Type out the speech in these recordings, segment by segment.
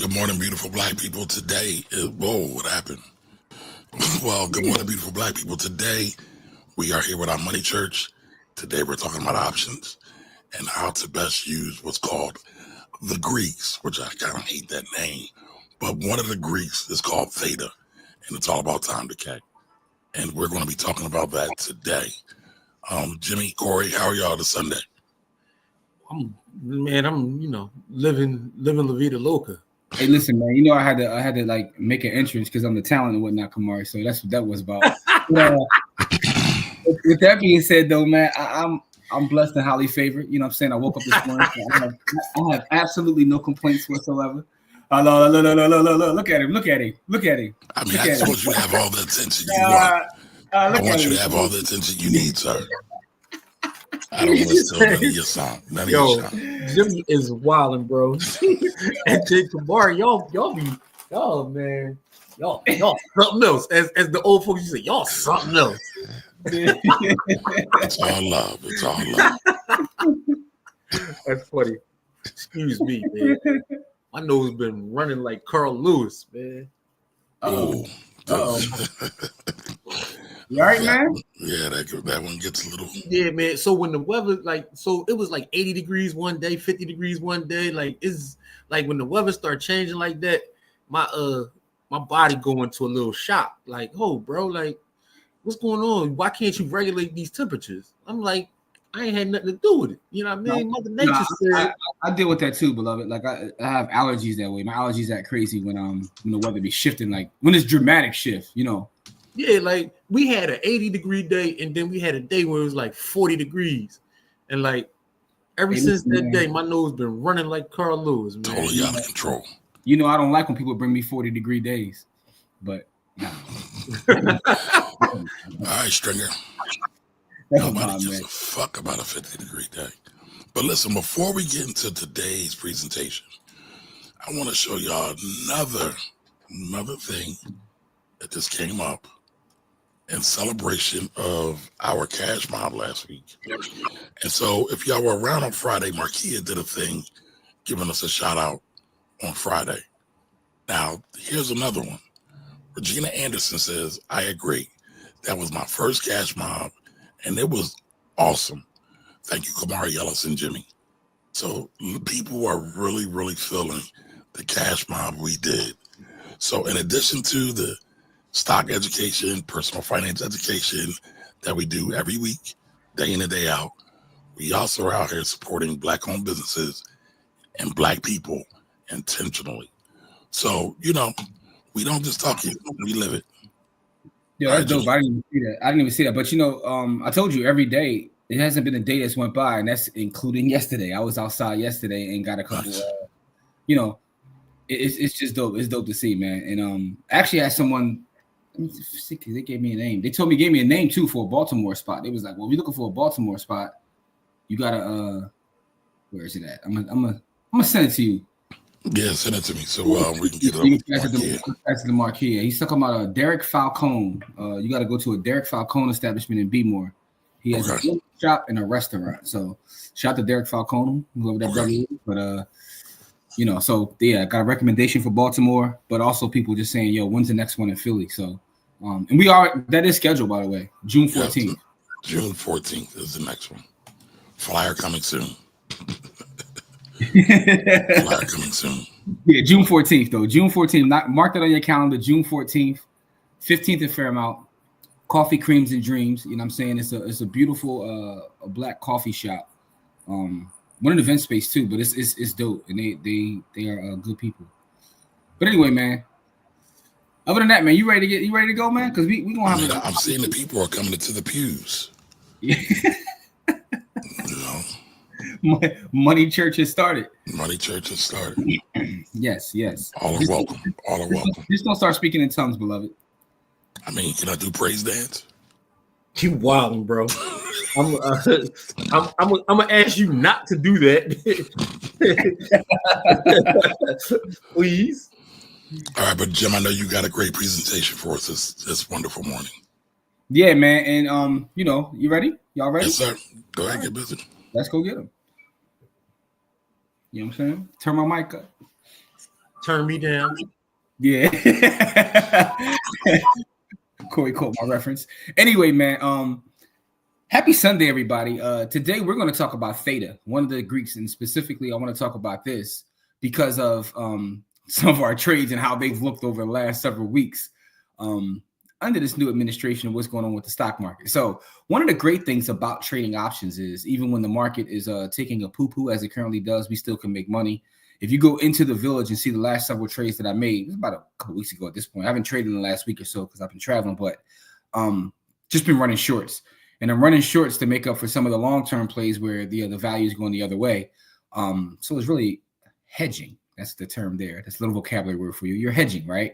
Good morning, beautiful black people. Today is, whoa, what happened? Well, good morning, beautiful black people. Today, we are here with our money church. Today, we're talking about options and how to best use what's called the Greeks, which I kind of hate that name. But one of the Greeks is called Theta, and it's all about time decay. And we're going to be talking about that today. Jimmy, Corey, how are y'all this Sunday? I'm living La Vida Loca. Hey, listen, man. I had to like make an entrance because I'm the talent and whatnot, Kamari. So that's what that was about. With that being said, though, man, I'm blessed and highly favored. You know what I'm saying? I woke up this morning. I have absolutely no complaints whatsoever. Look at him. I mean, I just want you to have all the attention you want. I want you to have all the attention you need, sir. I don't want to steal none of your song. Jimmy is wilding, bro. And Jake Kamari, y'all, man, y'all something else. As the old folks used to say, y'all something else. It's all love. It's all love. That's funny. Excuse me, man. My nose been running like Carl Lewis, man. Oh. You all right, man? Yeah, that one gets a little. Yeah, man. So when the weather, it was like 80 degrees one day, 50 degrees one day. Like, it's like when the weather start changing like that, my body go into a little shock. Like, oh, bro, like, what's going on? Why can't you regulate these temperatures? I'm like, I ain't had nothing to do with it. You know what I mean? Mother Nature said. I deal with that too, beloved. Like I have allergies that way. My allergies act crazy when the weather be shifting, like when it's dramatic shift, Yeah, like we had an 80-degree day, and then we had a day where it was like 40 degrees. And like since that day, my nose been running like Carl Lewis, man. Totally out of control. I don't like when people bring me 40-degree days, but no. All right, Stringer. Nobody gives a fuck about a 50-degree day. But listen, before we get into today's presentation, I want to show y'all another thing that just came up in celebration of our cash mob last week. And so if y'all were around on Friday, Marquia did a thing giving us a shout out on Friday. Now, here's another one. Regina Anderson says, I agree. That was my first cash mob, and it was awesome. Thank you, Kamari, Ellis, and Jimmy. So people are really, really feeling the cash mob we did. So in addition to the stock education, personal finance education that we do every week, day in and day out, we also are out here supporting Black-owned businesses and Black people intentionally. So, we don't just talk it, we live it. Yeah, that's dope. I didn't even see that. But I told you every day, it hasn't been a day that's went by, and that's including yesterday. I was outside yesterday and got a couple. It's just dope. It's dope to see, man. And actually, I had someone. Let me see, they gave me a name. They gave me a name too for a Baltimore spot. They was like, "Well, if you're looking for a Baltimore spot, you gotta where is it at? I'm gonna send it to you." Yeah, send it to me so we can get it to the Marquis. He's talking about a Derek Falcone. You got to go to a Derek Falcone establishment in Bmore. He has a shop and a restaurant. So shout out to Derek Falcone, whoever that brother is. But so yeah, I got a recommendation for Baltimore, but also people just saying, yo, when's the next one in Philly? So and that is scheduled, by the way, June 14th. June 14th is the next one. Flyer coming soon. Flyer coming soon. Yeah, June 14th though. June 14th. Mark that on your calendar. June 14th, 15th in Fairmount. Coffee, Creams, and Dreams. You know what I'm saying? It's a beautiful a Black coffee shop. One an event space too, but it's dope, and they are good people. But anyway, man. Other than that, man, you ready to go, man? Because we gonna have. I'm seeing the people are coming into the pews. Money Church has started. Money Church has started. Yes. All are welcome. All are welcome. Just don't start speaking in tongues, beloved. I mean, can I do praise dance? You wildin', bro. I'm gonna ask you not to do that, please. All right, but Jim, I know you got a great presentation for us this wonderful morning. Yeah, man, and you ready? Y'all ready? Yes, sir. Go ahead, get busy. Let's go get them. You know what I'm saying? Turn my mic up. Turn me down. Yeah. Corey caught my reference. Anyway, man, happy Sunday, everybody. Today we're going to talk about Theta, one of the Greeks, and specifically I want to talk about this because of some of our trades and how they've looked over the last several weeks under this new administration and what's going on with the stock market. So one of the great things about trading options is even when the market is taking a poo-poo as it currently does, we still can make money. If you go into the village and see the last several trades that I made, it was about a couple weeks ago at this point. I haven't traded in the last week or so because I've been traveling, but just been running shorts. And I'm running shorts to make up for some of the long-term plays where the value is going the other way. So it's really hedging. That's the term there. That's a little vocabulary word for you. You're hedging, right?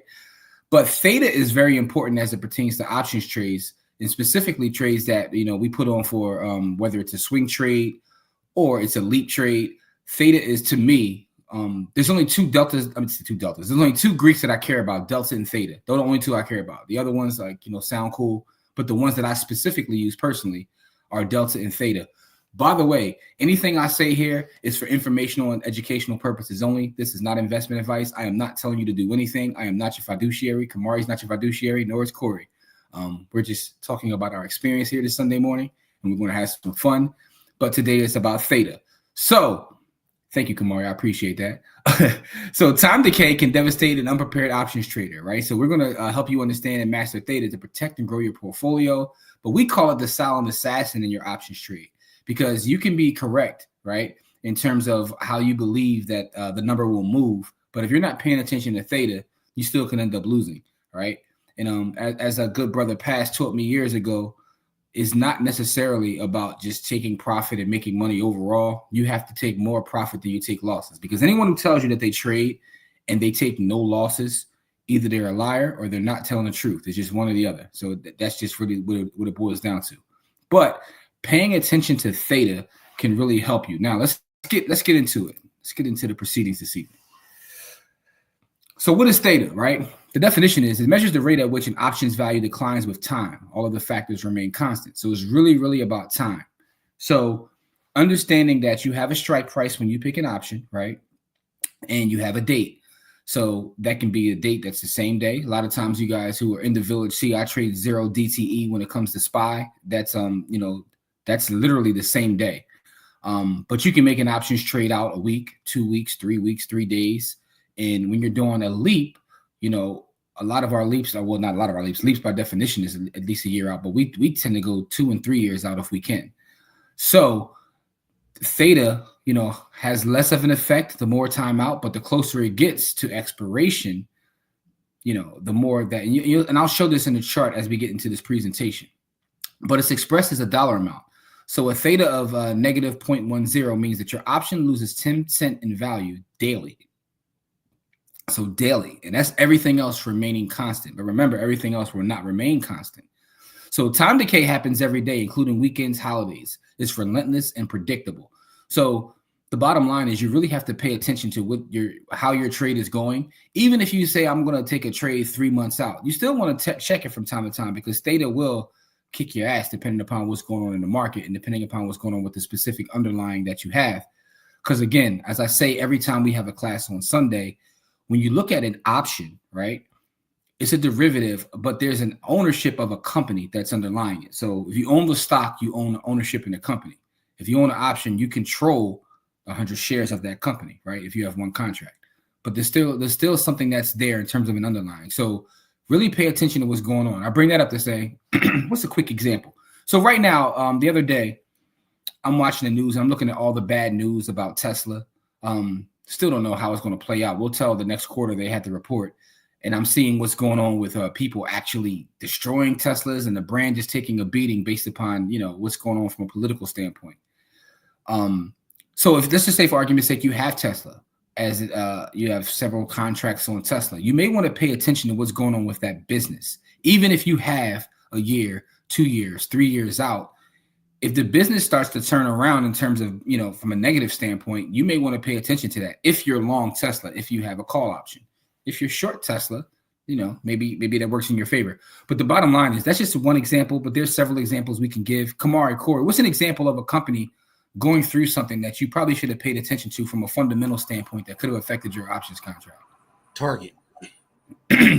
But Theta is very important as it pertains to options trades, and specifically trades that we put on for whether it's a swing trade or it's a leap trade. Theta is, to me, there's only two deltas. There's only two Greeks that I care about, Delta and Theta. Those are the only two I care about. The other ones, sound cool, but the ones that I specifically use personally are Delta and Theta. By the way, anything I say here is for informational and educational purposes only. This is not investment advice. I am not telling you to do anything. I am not your fiduciary. Kamari's not your fiduciary, nor is Corey. We're just talking about our experience here this Sunday morning, and we're going to have some fun. But today it's about Theta. So thank you, Kamari. I appreciate that. So time decay can devastate an unprepared options trader, right? So we're going to help you understand and master Theta to protect and grow your portfolio. But we call it the silent assassin in your options trade. Because you can be correct, right, in terms of how you believe that the number will move. But if you're not paying attention to Theta, you still can end up losing, right? And as a good brother Past taught me years ago, is not necessarily about just taking profit and making money overall. You have to take more profit than you take losses. Because anyone who tells you that they trade and they take no losses, either they're a liar or they're not telling the truth. It's just one or the other. So that's just really what it boils down to. But paying attention to Theta can really help you. Now let's get into it. Let's get into the proceedings this evening. So what is Theta, right? The definition is it measures the rate at which an option's value declines with time. All of the factors remain constant. So it's really, really about time. So understanding that you have a strike price when you pick an option, right? And you have a date. So that can be a date that's the same day. A lot of times you guys who are in the village see I trade 0 DTE when it comes to SPY. That's that's literally the same day. But you can make an options trade out a week, 2 weeks, 3 weeks, 3 days. And when you're doing a leap, a lot of our leaps are, well, not a lot of our leaps. Leaps by definition is at least a year out, but we tend to go 2 and 3 years out if we can. So Theta, has less of an effect the more time out, but the closer it gets to expiration, the more that, and I'll show this in the chart as we get into this presentation, but it's expressed as a dollar amount. So a Theta of negative 0.10 means that your option loses 10 cents in value daily. So daily, and that's everything else remaining constant. But remember, everything else will not remain constant. So time decay happens every day, including weekends, holidays. It's relentless and predictable. So the bottom line is you really have to pay attention to how your trade is going. Even if you say, I'm going to take a trade 3 months out, you still want to check it from time to time because Theta will kick your ass depending upon what's going on in the market and depending upon what's going on with the specific underlying that you have. Because again, as I say, every time we have a class on Sunday, when you look at an option, right, it's a derivative, but there's an ownership of a company that's underlying it. So if you own the stock, you own ownership in the company. If you own an option, you control 100 shares of that company, right? If you have one contract, but there's still something that's there in terms of an underlying. So really pay attention to what's going on. I bring that up to say, what's a quick example? So right now, the other day, I'm watching the news. And I'm looking at all the bad news about Tesla. Still don't know how it's going to play out. We'll tell the next quarter they had to report. And I'm seeing what's going on with people actually destroying Teslas and the brand just taking a beating based upon, what's going on from a political standpoint. So if let's just say for argument's sake, you have Tesla as you have several contracts on Tesla, you may want to pay attention to what's going on with that business. Even if you have a year, 2 years, 3 years out, if the business starts to turn around in terms of, from a negative standpoint, you may want to pay attention to that. If you're long Tesla, if you have a call option, if you're short Tesla, maybe that works in your favor. But the bottom line is that's just one example, but there's several examples we can give. Kamari, Corey, what's an example of a company going through something that you probably should have paid attention to from a fundamental standpoint that could have affected your options contract? Target.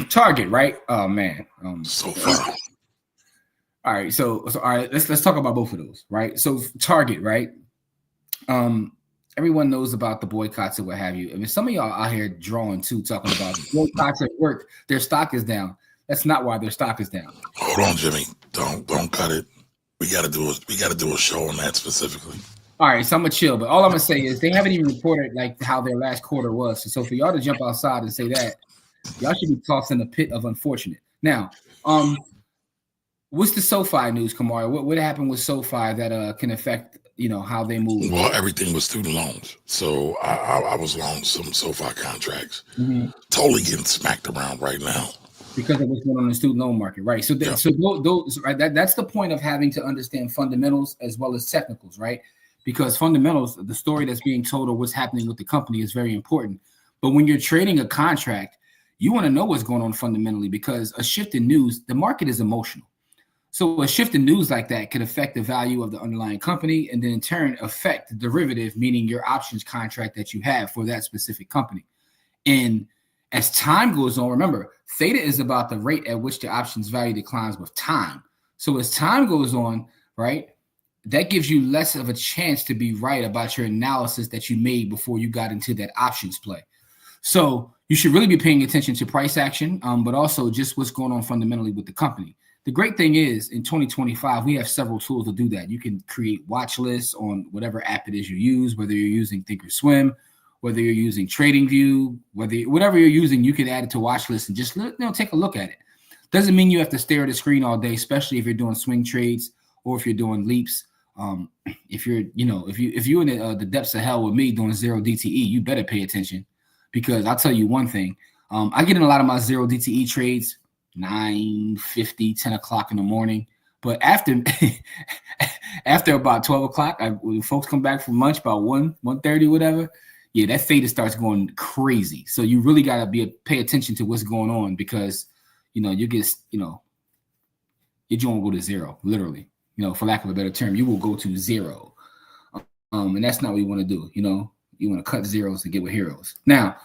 Target, right? Oh man. So far. All right, so all right, let's talk about both of those, right? So Target, right? Everyone knows about the boycotts and what have you. I mean, some of y'all out here drawing too, talking about boycotts at work. Their stock is down. That's not why their stock is down. Hold on, Jimmy. Don't cut it. We gotta do a show on that specifically. All right, so I'm gonna chill, but all I'm gonna say is they haven't even reported like how their last quarter was. So for y'all to jump outside and say that, y'all should be tossed in the pit of unfortunate. Now, what's the SoFi news, Kamari? What happened with SoFi that can affect how they move? Well, everything was student loans, so I was long some SoFi contracts. Totally getting smacked around right now because of what's going on in the student loan market, right? So, so those right. That's the point of having to understand fundamentals as well as technicals, right? Because fundamentals, the story that's being told or what's happening with the company is very important. But when you're trading a contract, you want to know what's going on fundamentally because a shift in news, the market is emotional. So a shift in news like that could affect the value of the underlying company and then in turn affect the derivative, meaning your options contract that you have for that specific company. And as time goes on, remember, theta is about the rate at which the options value declines with time. So as time goes on, right, that gives you less of a chance to be right about your analysis that you made before you got into that options play. So you should really be paying attention to price action, but also just what's going on fundamentally with the company. The great thing is in 2025, we have several tools to do that. You can create watch lists on whatever app it is you use, whether you're using Thinkorswim, whether you're using TradingView, whatever you're using, you can add it to watch lists and just take a look at it. Doesn't mean you have to stare at the screen all day, especially if you're doing swing trades or if you're doing leaps. If you're in the depths of hell with me doing zero DTE, you better pay attention because I'll tell you one thing. I get in a lot of my zero DTE trades 9:50, 10 o'clock in the morning. But after about 12 o'clock, when folks come back from lunch about 1:30, whatever, yeah, that theta starts going crazy. So you really got to pay attention to what's going on because, you get, your joint will go to zero, literally. For lack of a better term, you will go to zero. And that's not what you want to do. You want to cut zeros to get with heroes. Now,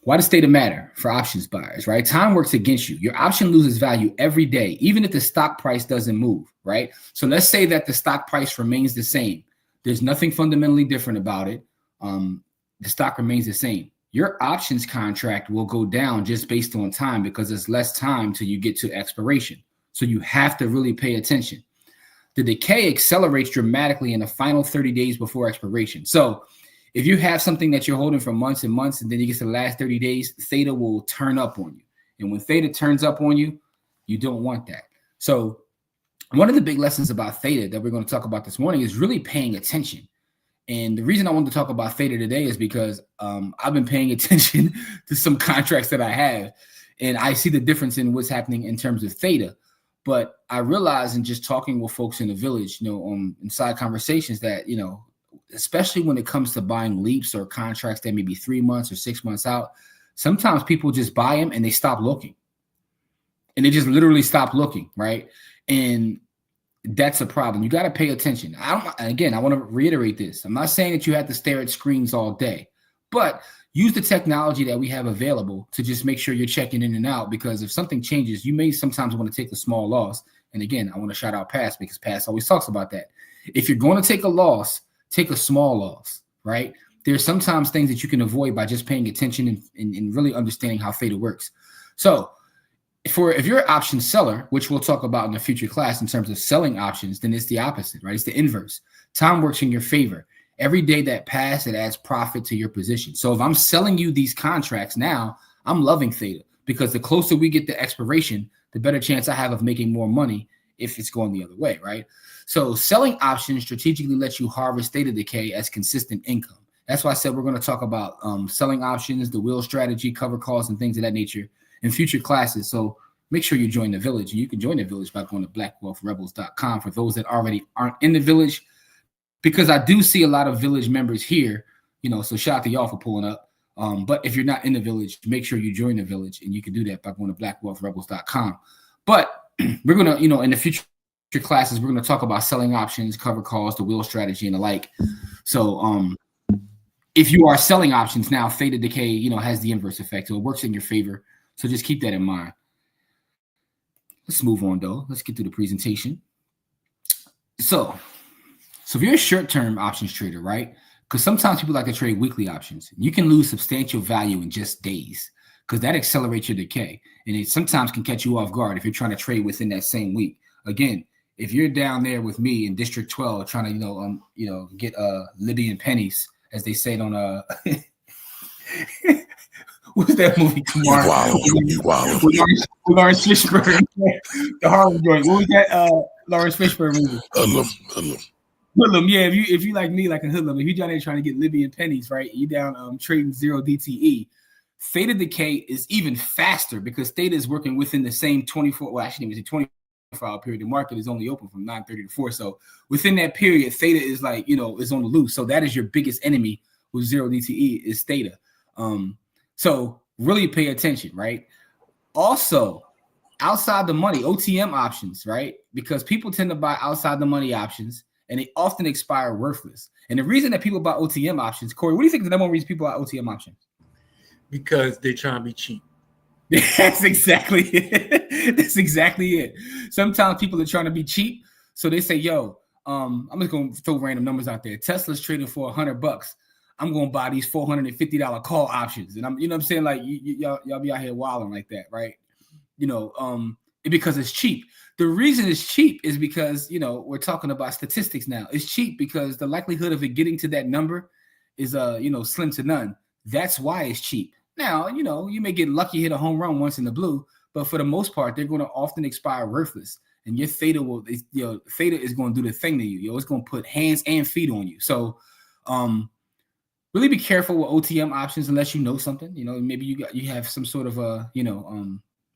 why does theta matter for options buyers, right? Time works against you. Your option loses value every day, even if the stock price doesn't move, right? So let's say that the stock price remains the same. There's nothing fundamentally different about it. The stock remains the same. Your options contract will go down just based on time because there's less time till you get to expiration. So you have to really pay attention. The decay accelerates dramatically in the final 30 days before expiration. So if you have something that you're holding for months and months, and then you get to the last 30 days, theta will turn up on you. And when theta turns up on you, you don't want that. So one of the big lessons about theta that we're going to talk about this morning is really paying attention. And the reason I wanted to talk about theta today is because I've been paying attention to some contracts that I have, and I see the difference in what's happening in terms of theta. But I realize in just talking with folks in the village, inside conversations that, especially when it comes to buying leaps or contracts that may be 3 months or 6 months out, sometimes people just buy them and they stop looking. And they just literally stop looking, right? And that's a problem. You got to pay attention. I want to reiterate this. I'm not saying that you have to stare at screens all day, but use the technology that we have available to just make sure you're checking in and out, because if something changes, you may sometimes want to take a small loss. And again, I want to shout out Pass because Pass always talks about that. If you're going to take a loss, take a small loss, right? There's sometimes things that you can avoid by just paying attention and really understanding how theta works. So if you're an option seller, which we'll talk about in a future class in terms of selling options, then it's the opposite, right? It's the inverse. Time works in your favor. Every day that pass, it adds profit to your position. So if I'm selling you these contracts now, I'm loving theta because the closer we get to expiration, the better chance I have of making more money if it's going the other way, right? So selling options strategically lets you harvest theta decay as consistent income. That's why I said we're going to talk about selling options, the wheel strategy, cover calls, and things of that nature in future classes. So make sure you join the village. And you can join the village by going to blackwealthrebels.com for those that already aren't in the village, because I do see a lot of village members here, so shout out to y'all for pulling up. But if you're not in the village, make sure you join the village, and you can do that by going to blackwealthrebels.com. But we're going to, in the future classes, we're going to talk about selling options, cover calls, the wheel strategy, and the like. So If you are selling options now, Theta Decay, you know, has the inverse effect, so it works in your favor. So just keep that in mind. Let's move on though. Let's get to the presentation. So if you're a short-term options trader, right? Because sometimes people like to trade weekly options. You can lose substantial value in just days because that accelerates your decay, and it sometimes can catch you off guard if you're trying to trade within that same week. Again, if you're down there with me in District 12 trying to get Libyan pennies, as they say on what's that movie tomorrow? With Lawrence Fishburne, the Harlem joint. What was that Lawrence Fishburne movie? Hoodlum, yeah. If you like me, like a hoodlum, if you down there trying to get Libyan pennies, right? You down trading 0 DTE. Theta Decay is even faster because Theta is working within the same 24. Well, actually, it was a 24-hour period. The market is only open from 9:30 to 4. So within that period, Theta is like, you know, is on the loose. So that is your biggest enemy with 0 DTE is Theta. So really pay attention, right? Also, outside the money, OTM options, right? Because people tend to buy outside the money options, and they often expire worthless. And the reason that people buy OTM options, Corey, what do you think the number one reason people buy OTM options? Because they're trying to be cheap. That's exactly it. That's exactly it. Sometimes people are trying to be cheap, so they say, "Yo, I'm just gonna throw random numbers out there. Tesla's trading for $100. I'm gonna buy these $450 call options," and you know what I'm saying, like y'all be out here wilding like that, right? You know, because it's cheap. The reason it's cheap is because, you know, we're talking about statistics now. It's cheap because the likelihood of it getting to that number is slim to none. That's why it's cheap. Now, you know, you may get lucky, hit a home run once in the blue, but for the most part, they're going to often expire worthless. And your Theta Theta is going to do the thing to you. It's going to put hands and feet on you. So, really be careful with OTM options unless you know something. You know, maybe you have some sort of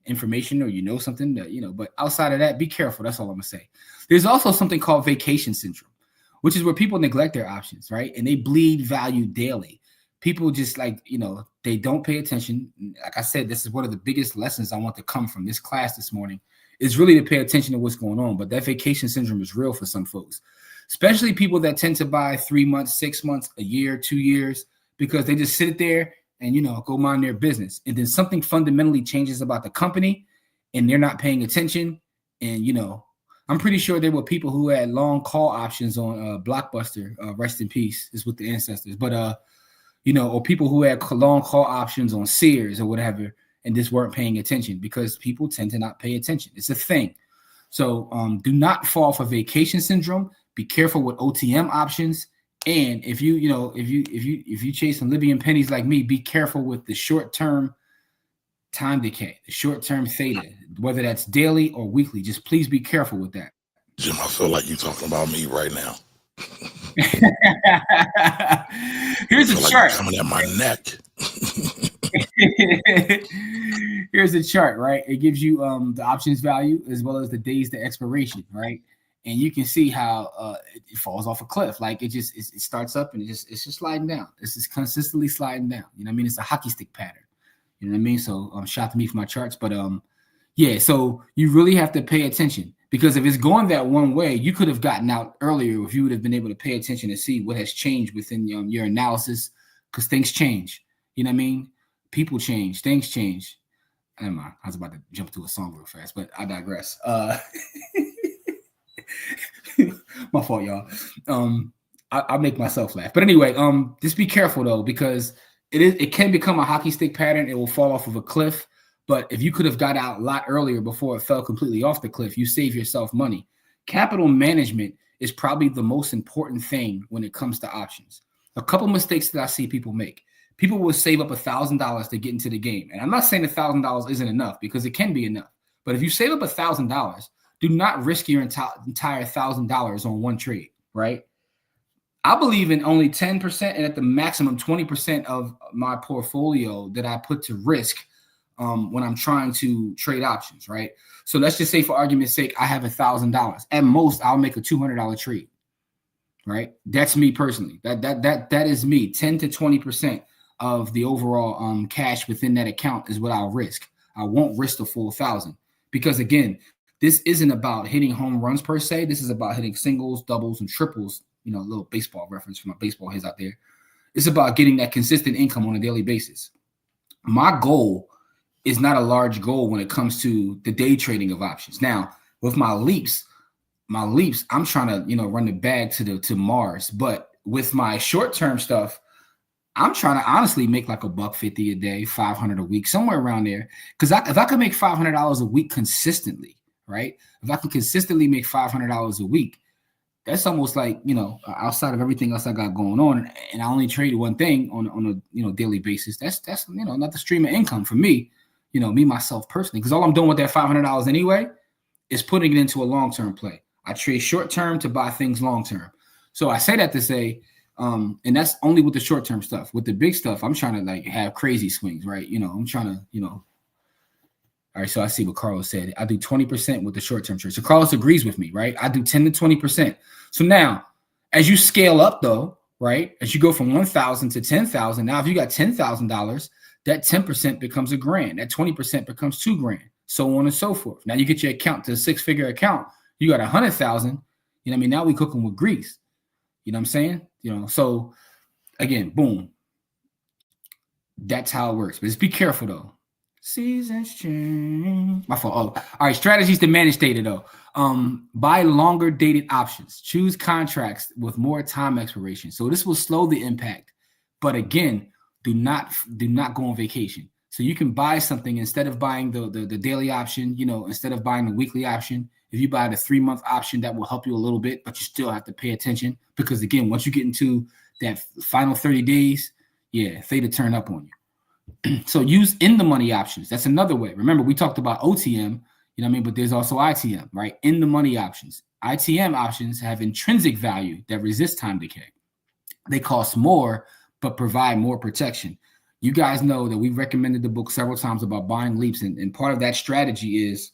information, or you know something that, you know, but outside of that, be careful. That's all I'm gonna say. There's also something called vacation syndrome, which is where people neglect their options, right? And they bleed value daily. People just they don't pay attention. Like I said, this is one of the biggest lessons I want to come from this class this morning, is really to pay attention to what's going on. But that vacation syndrome is real for some folks, especially people that tend to buy 3 months, 6 months, a year, 2 years, because they just sit there and, you know, go mind their business. And then something fundamentally changes about the company and they're not paying attention. And, you know, I'm pretty sure there were people who had long call options on Blockbuster, rest in peace, is with the ancestors. But, or people who had long call options on Sears or whatever, and just weren't paying attention, because people tend to not pay attention. It's a thing. So do not fall for vacation syndrome. Be careful with OTM options. And if you chase some Libyan pennies like me, be careful with the short-term time decay, the short-term Theta, whether that's daily or weekly. Just please be careful with that. Jim, I feel like you're talking about me right now. Here's a chart. Coming at my neck. Here's a chart, right? It gives you the options value as well as the days to expiration, right? And you can see how it falls off a cliff. Like it starts up and it's just sliding down. It's just consistently sliding down. You know what I mean? It's a hockey stick pattern. You know what I mean? So shout to me for my charts. But yeah, so you really have to pay attention, because if it's going that one way, you could have gotten out earlier if you would have been able to pay attention and see what has changed within your analysis, because things change. You know what I mean? People change, things change. Never mind. I was about to jump to a song real fast, but I digress. My fault, y'all. I make myself laugh. But anyway, just be careful though, because it can become a hockey stick pattern. It will fall off of a cliff. But if you could have got out a lot earlier before it fell completely off the cliff, you save yourself money. Capital management is probably the most important thing when it comes to options. A couple mistakes that I see people make. People will save up $1,000 to get into the game. And I'm not saying $1,000 isn't enough, because it can be enough. But if you save up $1,000, do not risk your entire $1,000 on one trade, right? I believe in only 10% and at the maximum 20% of my portfolio that I put to risk when I'm trying to trade options, right? So let's just say, for argument's sake, I have $1,000. At most, I'll make a $200 trade, right? That's me personally. That is me. 10 to 20% of the overall cash within that account is what I'll risk. I won't risk the full 1,000, because again, this isn't about hitting home runs per se. This is about hitting singles, doubles, and triples. You know, a little baseball reference for my baseball heads out there. It's about getting that consistent income on a daily basis. My goal is not a large goal when it comes to the day trading of options. Now, with my leaps, I'm trying to, run the bag to Mars. But with my short-term stuff, I'm trying to honestly make like $150 a day, $500 a week, somewhere around there. Because if I could make $500 a week consistently, right? If I can consistently make $500 a week, that's almost like, outside of everything else I got going on, and I only trade one thing on a daily basis. That's another stream of income for me, me myself personally. Because all I'm doing with that $500 anyway is putting it into a long-term play. I trade short-term to buy things long-term. So I say that to say, and that's only with the short-term stuff. With the big stuff, I'm trying to like have crazy swings, right? I'm trying to, All right, so I see what Carlos said. I do 20% with the short-term trade. So Carlos agrees with me, right? I do 10 to 20%. So now, as you scale up, though, right? As you go from 1,000 to 10,000, now if you got $10,000, that 10% becomes $1,000. That 20% becomes $2,000, so on and so forth. Now you get your account to a six-figure account. You got 100,000. Now we cooking with grease. You know what I'm saying? So again, boom. That's how it works. But just be careful though. Seasons change. My fault. Oh, all right. Strategies to manage data though. Buy longer dated options. Choose contracts with more time expiration. So this will slow the impact. But again, do not go on vacation. So you can buy something instead of buying the daily option, instead of buying the weekly option. If you buy the 3-month option, that will help you a little bit, but you still have to pay attention because again, once you get into that final 30 days, Theta turn up on you. So use in the money options. That's another way. Remember, we talked about OTM, but there's also ITM, right? In the money options. ITM options have intrinsic value that resist time decay. They cost more, but provide more protection. You guys know that we've recommended the book several times about buying leaps, and part of that strategy is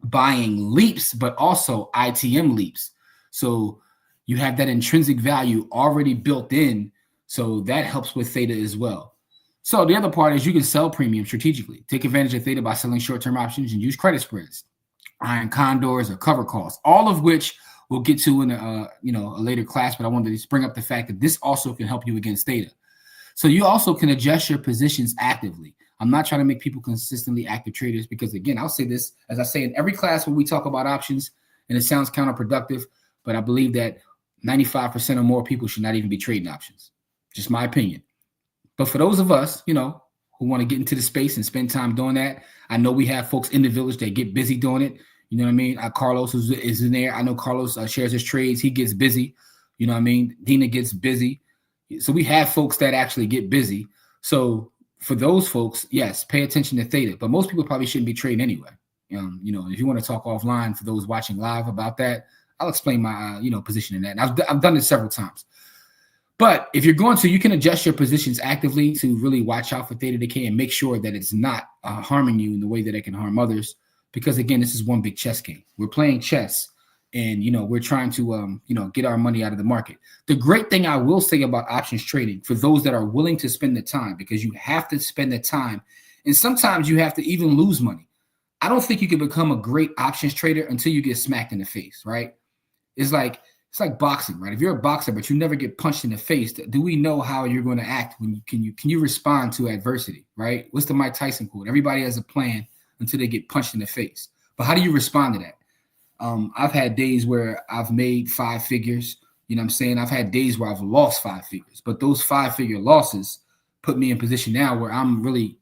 buying leaps, but also ITM leaps. So you have that intrinsic value already built in. So that helps with Theta as well. So the other part is you can sell premium strategically. Take advantage of Theta by selling short-term options and use credit spreads, iron condors or cover calls, all of which we'll get to in a later class. But I wanted to just bring up the fact that this also can help you against Theta. So you also can adjust your positions actively. I'm not trying to make people consistently active traders because, again, I'll say this, as I say in every class when we talk about options, and it sounds counterproductive, but I believe that 95% or more people should not even be trading options. Just my opinion. But for those of us, who want to get into the space and spend time doing that, I know we have folks in the village that get busy doing it. You know what I mean? Carlos is in there. I know Carlos shares his trades. He gets busy. You know what I mean? Dina gets busy. So we have folks that actually get busy. So for those folks, yes, pay attention to Theta. But most people probably shouldn't be trading anyway. If you want to talk offline for those watching live about that, I'll explain my position in that. And I've done this several times. But if you're going to, you can adjust your positions actively to really watch out for Theta decay and make sure that it's not harming you in the way that it can harm others. Because again, this is one big chess game. We're playing chess, and we're trying to get our money out of the market. The great thing I will say about options trading for those that are willing to spend the time, because you have to spend the time, and sometimes you have to even lose money. I don't think you can become a great options trader until you get smacked in the face, right? It's like boxing, right? If you're a boxer but you never get punched in the face, do we know how you're going to act when can you respond to adversity, right? What's the Mike Tyson quote? Everybody has a plan until they get punched in the face. But how do you respond to that? I've had days where I've made 5 figures. You know what I'm saying? I've had days where I've lost 5 figures, but those 5-figure losses put me in position now where I'm really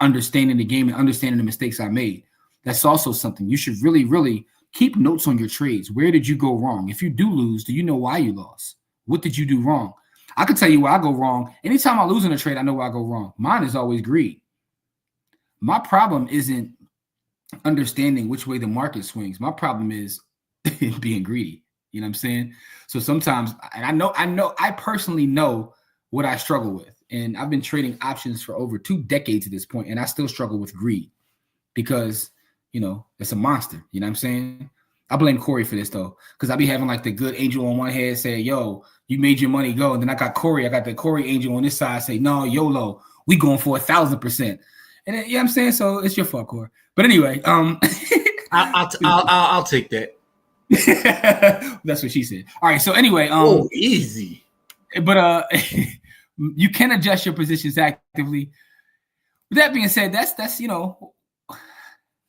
understanding the game and understanding the mistakes I made. That's also something you should really, really keep notes on your trades. Where did you go wrong? If you do lose, do you know why you lost? What did you do wrong? I can tell you where I go wrong. Anytime I lose in a trade, I know where I go wrong. Mine is always greed. My problem isn't understanding which way the market swings. My problem is being greedy. You know what I'm saying? So sometimes, and I personally know what I struggle with. And I've been trading options for over 2 decades at this point, and I still struggle with greed because, it's a monster. You know what I'm saying? I blame Corey for this, though, because I be having like the good angel on one head say, yo, you made your money go. And then I got the Corey angel on this side say, no, YOLO, we going for 1,000%. And then, I'm saying? So it's your fault, Corey. But anyway, I'll take that. That's what she said. All right. So anyway, easy. But You can adjust your positions actively. With that being said, that's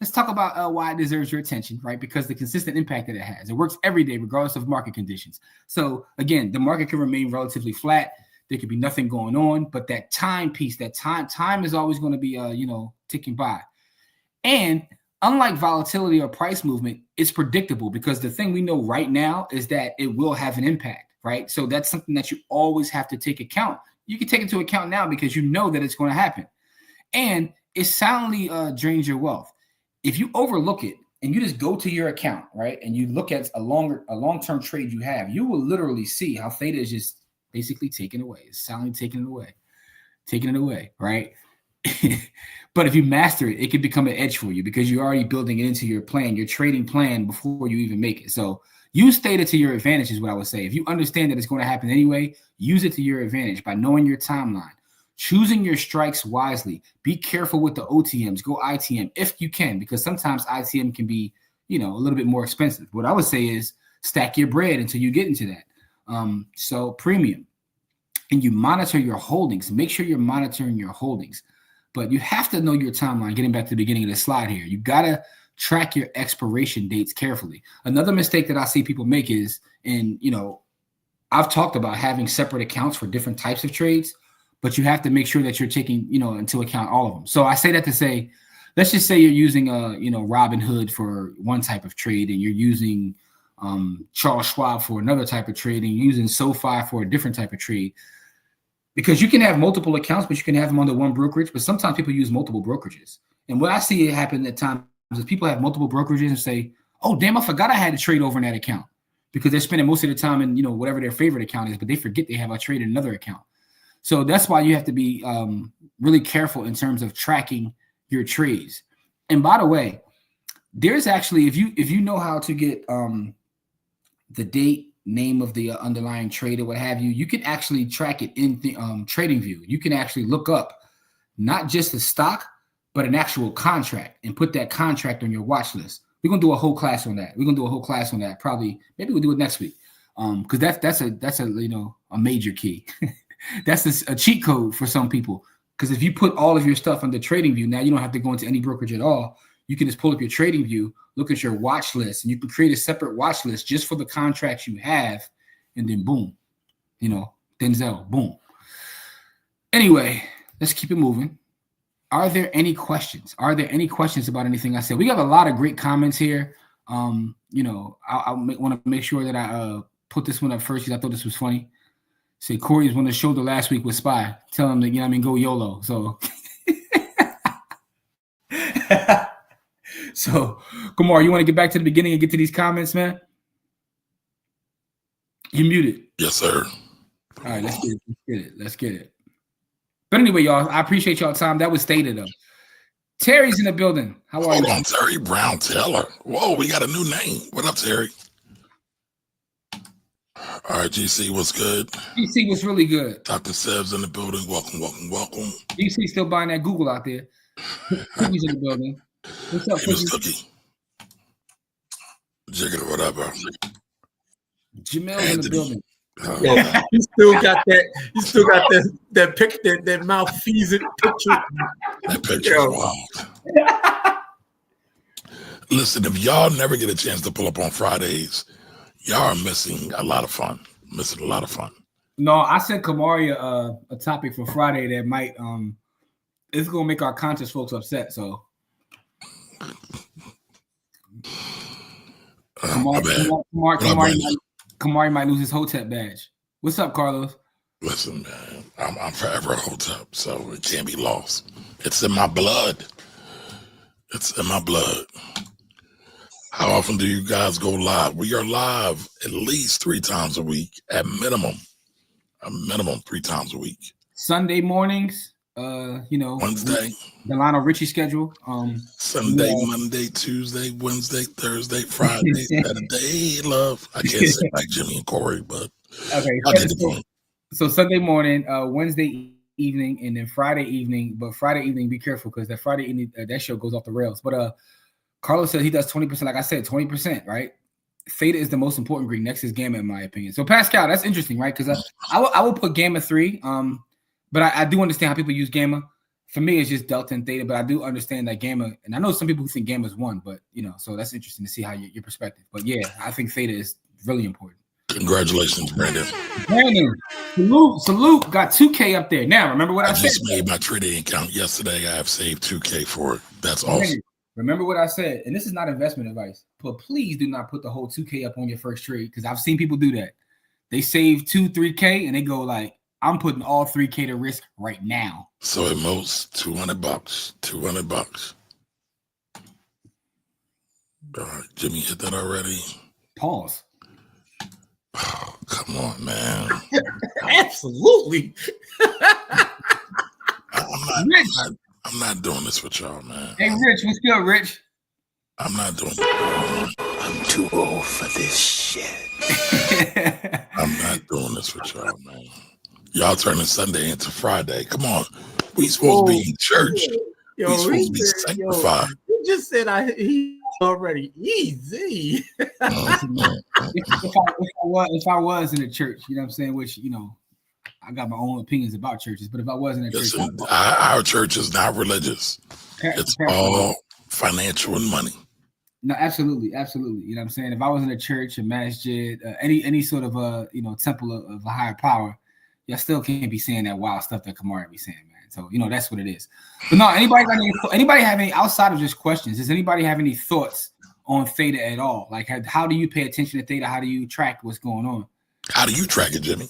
let's talk about why it deserves your attention, right? Because the consistent impact that it has. It works every day, regardless of market conditions. So again, the market can remain relatively flat. There could be nothing going on, but that time piece, time is always going to be, ticking by. And unlike volatility or price movement, it's predictable because the thing we know right now is that it will have an impact, right? So that's something that you always have to take account. You can take into account now because you know that it's going to happen. And it soundly drains your wealth. If you overlook it and you just go to your account, right, and you look at a long-term trade you have, you will literally see how Theta is just basically taken away. It's soundly taking it away, right? But if you master it, it can become an edge for you because you're already building it into your plan, your trading plan before you even make it. So use Theta to your advantage is what I would say. If you understand that it's going to happen anyway, use it to your advantage by knowing your timeline. Choosing your strikes wisely. Be careful with the OTMs. Go ITM if you can, because sometimes ITM can be, a little bit more expensive. What I would say is stack your bread until you get into that. So premium. And you monitor your holdings. Make sure you're monitoring your holdings. But you have to know your timeline. Getting back to the beginning of the slide here. You got to track your expiration dates carefully. Another mistake that I see people make is, I've talked about having separate accounts for different types of trades. But you have to make sure that you're taking, into account all of them. So I say that to say, let's just say you're using Robinhood for one type of trade, and you're using Charles Schwab for another type of trade, and you're using SoFi for a different type of trade. Because you can have multiple accounts, but you can have them under one brokerage. But sometimes people use multiple brokerages. And what I see it happen at times is people have multiple brokerages and say, "Oh, damn, I forgot I had to trade over in that account," because they're spending most of the time in whatever their favorite account is, but they forget they have a trade in another account. So that's why you have to be really careful in terms of tracking your trades. And by the way, there's actually, if you know how to get the date, name of the underlying trade or what have you, you can actually track it in the TradingView. You can actually look up not just the stock, but an actual contract and put that contract on your watch list. We're going to do a whole class on that. Probably, maybe we'll do it next week. Because that's a major key. That's a cheat code for some people, because if you put all of your stuff under TradingView, now you don't have to go into any brokerage at all. You can just pull up your TradingView, look at your watch list, and you can create a separate watch list just for the contracts you have, and then boom, Denzel, boom. Anyway, let's keep it moving. Are there any questions? About anything I said? We got a lot of great comments here. I want to make sure that I put this one up first because I thought this was funny. Say Corey's on the shoulder last week with Spy. Tell him to, go YOLO. So, Kumar, you want to get back to the beginning and get to these comments, man? You muted. Yes, sir. All right, let's get it. But anyway, y'all, I appreciate y'all time. That was Theta, though. Terry's in the building. How are you? Hold on, Terry Brown Taylor. Whoa, we got a new name. What up, Terry? All right, GC, what's good? GC was really good. Dr. Seb's in the building. Welcome. GC still buying that Google out there. Cookie's in the building. What's up, Cookie? Jigging or whatever. Jamel's in the building. You still got that picture, that mouth feasing picture. That picture is wild. Listen, if y'all never get a chance to pull up on Fridays, y'all are missing a lot of fun. No, I sent Kamari a topic for Friday that might it's gonna make our conscious folks upset. So Kamari might lose his Hotep badge. What's up, Carlos? Listen, man, I'm forever a Hotep, so it can't be lost. It's in my blood. How often do you guys go live? We are live at least 3 times a week, at minimum 3 times a week. Sunday mornings, Wednesday, the Lionel Richie schedule. Sunday, Monday, Tuesday, Wednesday, Thursday, Friday, Saturday. Love. I can't say like Jimmy and Corey, but okay. I get the point. So Sunday morning, Wednesday evening, and then Friday evening. But Friday evening, be careful because that Friday evening that show goes off the rails. But Carlos said he does 20%. Like I said, 20%, right? Theta is the most important green. Next is Gamma, in my opinion. So Pascal, that's interesting, right? Because I will put Gamma 3. But I do understand how people use gamma. For me, it's just delta and theta, but I do understand that gamma, and I know some people who think gamma is one, but so that's interesting to see how your perspective. But yeah, I think theta is really important. Congratulations, Brandon. Brandon, salute, got 2K up there. Now, remember what I said? I just made my trading account yesterday. I have saved 2K for it. That's awesome. Remember what I said, and this is not investment advice, but please do not put the whole 2K up on your first trade, because I've seen people do that. They save 2-3K, and they go like, I'm putting all 3K to risk right now. So at most, $200. $200. All right, Jimmy hit that already. Pause. Oh, come on, man. Absolutely. I'm not doing this with y'all, man. Hey, Rich, what's good, Rich? I'm not doing it. I'm too old for this shit. I'm not doing this with y'all, man. Y'all turning Sunday into Friday. Come on. We supposed to be in church. We supposed to be sanctified. You just said he already easy. If I was in a church, you know what I'm saying, which, I got my own opinions about churches, but if I was in a church. Our church is not religious. It's all financial and money. No, absolutely. You know what I'm saying? If I was in a church, a masjid, any sort of temple of a higher power, y'all still can't be saying that wild stuff that Kamara be saying, man. So that's what it is. But no, anybody have any outside of just questions? Does anybody have any thoughts on theta at all? Like, how do you pay attention to theta? How do you track what's going on? How do you track it, Jimmy?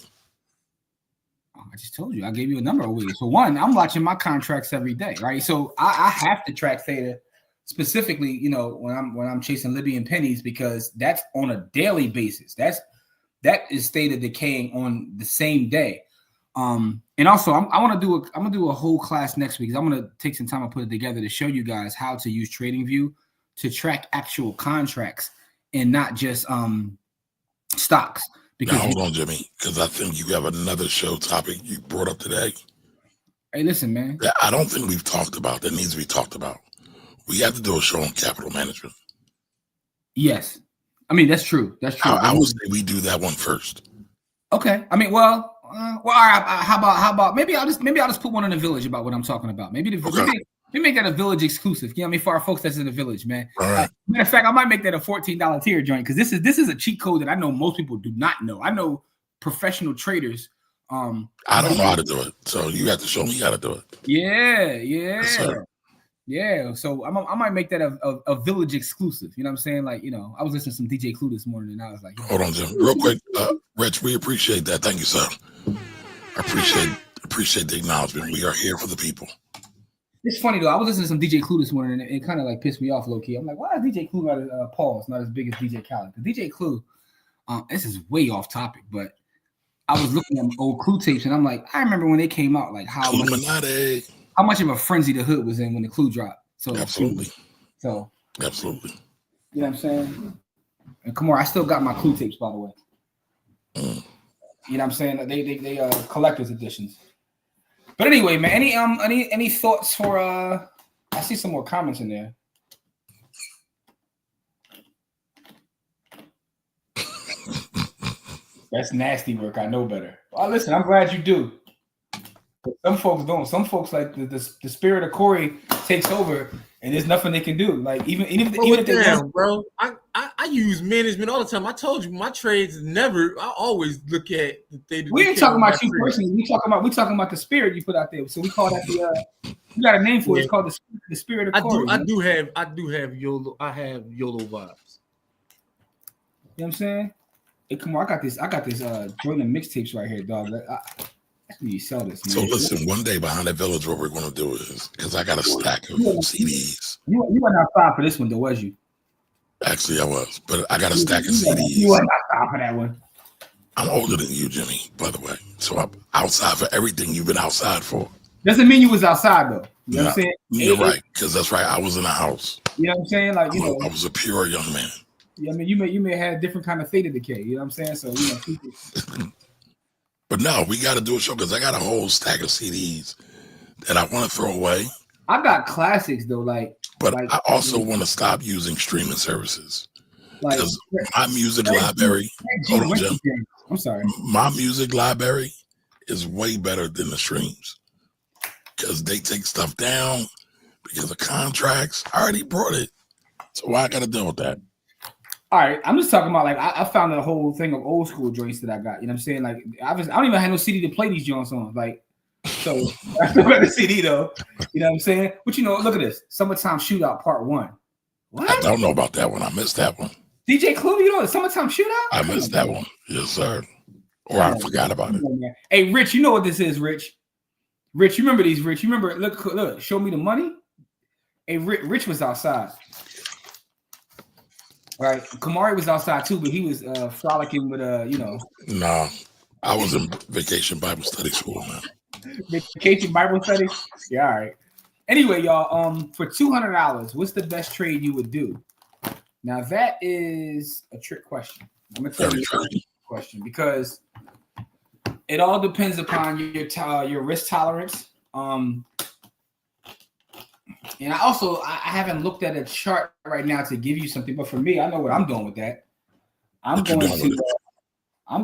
I just told you. I gave you a number of ways. So one, I'm watching my contracts every day, right? So I have to track theta specifically, when I'm chasing Libyan pennies, because that's on a daily basis. That is theta decaying on the same day. And also I'm gonna do a whole class next week. I'm gonna take some time and put it together to show you guys how to use TradingView to track actual contracts and not just stocks. Now hold on, Jimmy, because I think you have another show topic you brought up today. Hey, listen, man. That I don't think we've talked about that needs to be talked about. We have to do a show on capital management. Yes. I mean, that's true. I would say we do that one first. Okay. I mean, well, all right. How about maybe I'll just put one in the village about what I'm talking about. Maybe we make that a village exclusive. You know what I mean? For our folks that's in the village, man. All right. Matter of fact, I might make that a $14 tier joint, because this is a cheat code that I know most people do not know. I know professional traders. I don't know how to do it, so you have to show me how to do it. Yeah. Yes, Yeah. So I might make that a village exclusive. You know what I'm saying? Like, I was listening to some DJ Clue this morning, and I was like, hold on, Jim, real quick, Rich. We appreciate that. Thank you, sir. I appreciate the acknowledgement. We are here for the people. It's funny though. I was listening to some DJ Clue this morning, and it kind of like pissed me off low key. I'm like, why is DJ Clue not not as big as DJ Khaled? The DJ Clue, this is way off topic, but I was looking at old Clue tapes, and I'm like, I remember when they came out, like how much of a frenzy the hood was in when the Clue dropped. So absolutely. You know what I'm saying? And come on, I still got my Clue tapes, by the way. You know what I'm saying? They collector's editions. But anyway, man, any thoughts for I see some more comments in there. That's nasty work. I know better. Well, listen, I'm glad you do. But some folks don't. Some folks, like the spirit of Corey takes over, and there's nothing they can do. Like even if they don't, bro. I use management all the time. I told you my trades never. I always look at the thing. We ain't talking about you personally. We talking about the spirit you put out there. So we call that the. You got a name for it. It's called the spirit of Corey. I do have YOLO. I have YOLO vibes. You know what I'm saying? Hey, come on! I got this Jordan mixtapes right here, dog. You sell this, man. So listen, one day behind that village, what we're going to do is, because I got a stack of CDs. You weren't outside for this one, though, was you? Actually, I was, but I got a stack of CDs. You weren't outside for that one. I'm older than you, Jimmy, by the way. So I'm outside for everything you've been outside for. Doesn't mean you was outside, though. You know what I'm saying? You're right, because that's right. I was in a house. You know what I'm saying? Like, I was a pure young man. Yeah, I mean, you may have a different kind of theta decay. You know what I'm saying? So, people. But no, we got to do a show because I got a whole stack of CDs that I want to throw away. I got classics though, but I also want to stop using streaming services because my music library. Hold on, Jim. I'm sorry. My music library is way better than the streams because they take stuff down because of contracts. I already brought it, so why I got to deal with that? All right, I'm just talking about like I found a whole thing of old school joints that I got. You know what I'm saying? Like I don't even have no CD to play these joints on. Like, so I still got the CD though. You know what I'm saying? But you know, look at this. Summertime Shootout Part 1. What? I don't know about that one. I missed that one. DJ Clue, you know, Summertime Shootout? I missed that one. Yes, sir. Or I forgot about it. Hey, Rich, you know what this is, Rich? Rich, you remember these, Rich? You remember, look, show me the money. Hey, Rich was outside. Right. Kamari was outside too, but he was frolicking with you know. Nah, I was in vacation Bible study school, man. Vacation Bible study? Yeah, all right. Anyway, y'all, for $200, what's the best trade you would do? Now that is a trick question. I'm gonna tell you a trick question because it all depends upon your risk tolerance. And I haven't looked at a chart right now to give you something, but for me, I know what I'm doing with that. I'm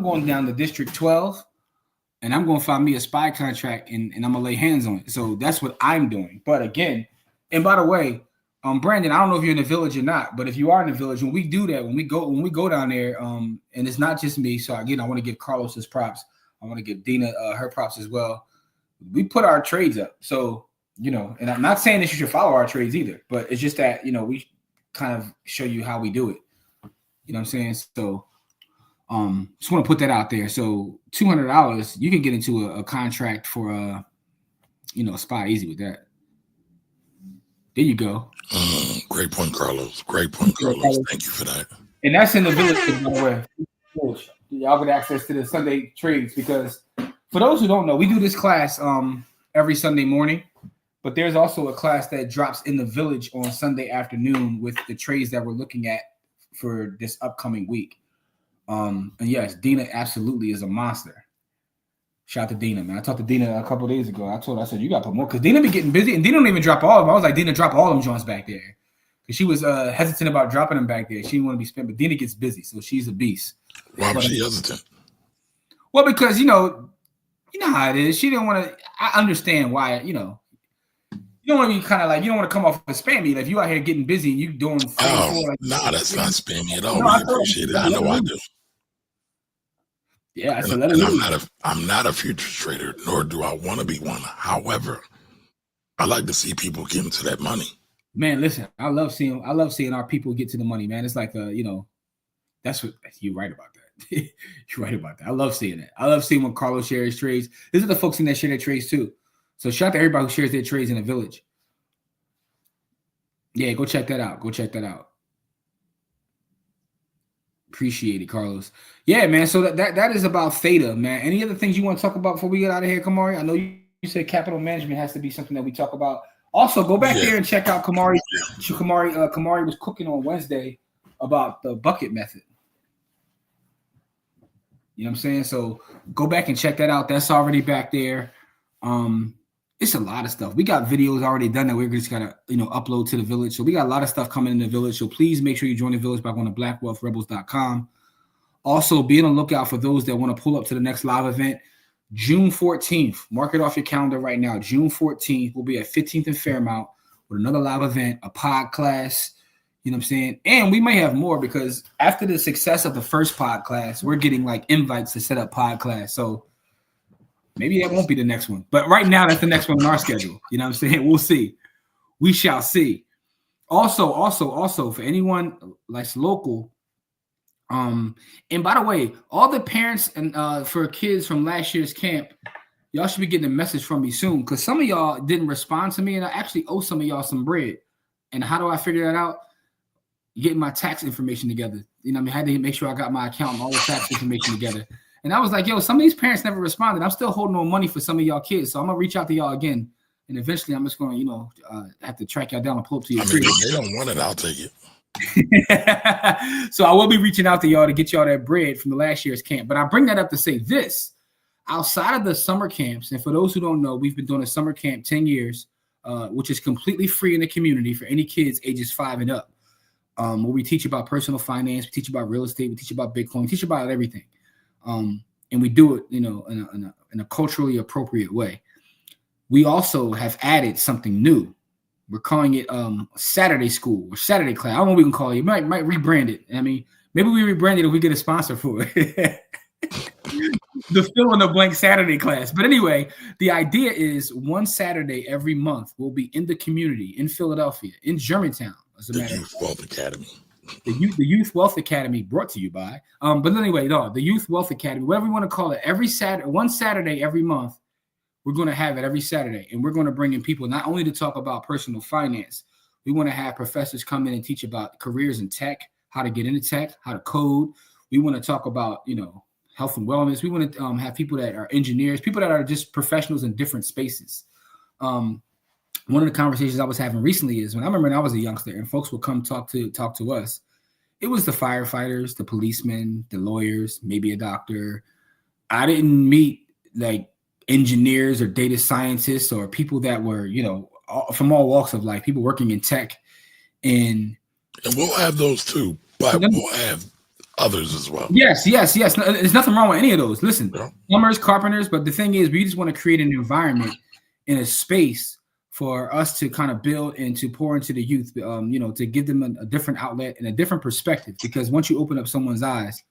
going down to District 12, and I'm going to find me a spy contract, and I'm gonna lay hands on it. So that's what I'm doing. But again, and by the way, Brandon, I don't know if you're in the village or not, but if you are in the village, when we do that, when we go down there, and it's not just me. So again, I want to give Carlos his props. I want to give Dina her props as well. We put our trades up, so. You know, and I'm not saying that you should follow our trades either, but it's just that, you know, we kind of show you how we do it. You know what I'm saying? So just want to put that out there. So $200, you can get into a contract for you know, a spy easy with that. There you go. Great point, Carlos. Great point, Carlos. Thank you for that. And that's in the village, by the way. Y'all get access to the Sunday trades because for those who don't know, we do this class every Sunday morning. But there's also a class that drops in the village on Sunday afternoon with the trades that we're looking at for this upcoming week. And yes, Dina absolutely is a monster. Shout out to Dina, man. I talked to Dina a couple of days ago. I said, you got to put more because Dina be getting busy and Dina don't even drop all of them. I was like, Dina, drop all them joints back there. Because she was hesitant about dropping them back there. She didn't want to be spent, but Dina gets busy, so she's a beast. Why was she hesitant? Well, because, you know how it is. She didn't want to, I understand why, you know. You don't want to be kind of like, you don't want to come off as spammy. Like, you out here getting busy and you doing. Nah, that's not spammy at all. I appreciate it. I know I do. Yeah, I'm not a future trader, nor do I want to be one. However, I like to see people get into that money. Man, listen, I love seeing our people get to the money, man. It's like you know, that's what you're right about that. You're right about that. I love seeing that. I love seeing when Carlos shares his trades. These are the folks in that share their trades too. So shout out to everybody who shares their trades in the village. Yeah, go check that out. Appreciate it, Carlos. Yeah, man. So that is about Theta, man. Any other things you want to talk about before we get out of here, Kamari? I know you said capital management has to be something that we talk about. Also, go back there and check out Kamari. Kamari was cooking on Wednesday about the bucket method. You know what I'm saying? So go back and check that out. That's already back there. It's a lot of stuff. We got videos already done that we're just gonna, you know, upload to the village. So we got a lot of stuff coming in the village. So please make sure you join the village by going to blackwealthrebels.com. Also, be on the lookout for those that want to pull up to the next live event, June 14th. Mark it off your calendar right now. June 14th, we'll be at 15th and Fairmount with another live event, a pod class. You know what I'm saying? And we may have more because after the success of the first pod class, we're getting like invites to set up pod class. So maybe that won't be the next one. But right now, that's the next one on our schedule. You know what I'm saying? We'll see. We shall see. Also, for anyone that's local, and by the way, all the parents and for kids from last year's camp, y'all should be getting a message from me soon because some of y'all didn't respond to me, and I actually owe some of y'all some bread. And how do I figure that out? Getting my tax information together. You know what I mean? I had to make sure I got my account and all the tax information together. And I was like, yo, some of these parents never responded. I'm still holding on money for some of y'all kids. So I'm going to reach out to y'all again. And eventually I'm just going to, you know, have to track y'all down and pull up to your crib. If they don't want it, I'll take it. So I will be reaching out to y'all to get y'all that bread from the last year's camp. But I bring that up to say this. Outside of the summer camps, and for those who don't know, we've been doing a summer camp 10 years, which is completely free in the community for any kids ages 5 and up, where we teach about personal finance, we teach about real estate, we teach about Bitcoin, we teach about everything. And we do it, you know, in a in a culturally appropriate way. We also have added something new. We're calling it Saturday school or Saturday class. I don't know what we can call it. You might rebrand it. I mean, maybe we rebrand it if we get a sponsor for it. The fill in the blank Saturday class. But anyway, the idea is one Saturday every month we'll be in the community in Philadelphia, in Germantown, as a matter of fact. Youth Wealth Academy. The Youth Wealth Academy, brought to you by. But anyway, no, the Youth Wealth Academy, whatever you want to call it, every Saturday, one Saturday every month, we're going to have it every Saturday, and we're going to bring in people not only to talk about personal finance. We want to have professors come in and teach about careers in tech, how to get into tech, how to code. We want to talk about, health and wellness. We want to have people that are engineers, people that are just professionals in different spaces. One of the conversations I was having recently is when I remember when I was a youngster and folks would come talk to us. It was the firefighters, the policemen, the lawyers, maybe a doctor. I didn't meet like engineers or data scientists or people that were, from all walks of life, people working in tech. And we'll have those too, but we'll have others as well. Yes. There's nothing wrong with any of those. Listen, plumbers, carpenters, but the thing is, we just want to create an environment in a space for us to kind of build and to pour into the youth, to give them a different outlet and a different perspective. Because once you open up someone's eyes,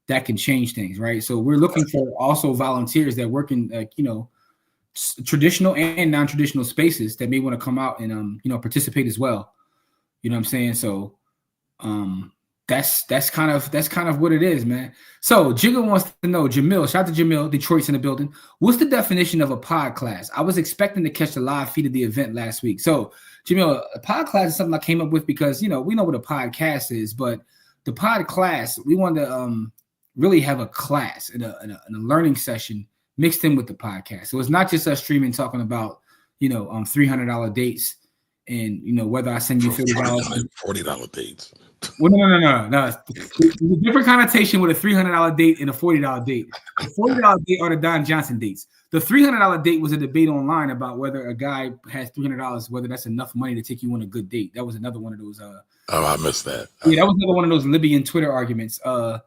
that can change things, right? So we're looking for also volunteers that work in, traditional and non-traditional spaces that may want to come out and, participate as well. You know what I'm saying? So, that's kind of what it is, man. So Jigga wants to know, Jamil, shout out to Jamil, Detroit's in the building. What's the definition of a pod class? I was expecting to catch the live feed of the event last week. So Jamil, a pod class is something I came up with because, we know what a podcast is, but the pod class, we wanted to really have a class and a learning session mixed in with the podcast. So it's not just us streaming, talking about, $300 dates and, whether I send you $50. $40 dates. Well, no. There's a different connotation with a $300 date and a $40 date. The $40 date are the Don Johnson dates. The $300 date was a debate online about whether a guy has $300, whether that's enough money to take you on a good date. That was another one of those. I missed that. Yeah, that was another one of those Libyan Twitter arguments. And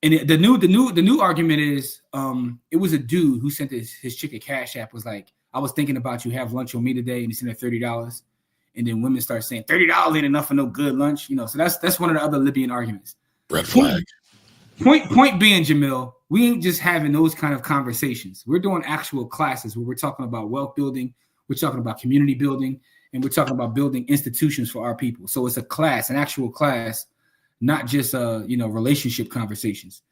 the new argument is, it was a dude who sent his chick a cash app, was like, I was thinking about you, have lunch with me today, and he sent her $30. And then women start saying $30 ain't enough for no good lunch, So that's one of the other Libyan arguments. Red flag. Point being, Jamil, we ain't just having those kind of conversations. We're doing actual classes where we're talking about wealth building, we're talking about community building, and we're talking about building institutions for our people. So it's a class, an actual class, not just relationship conversations.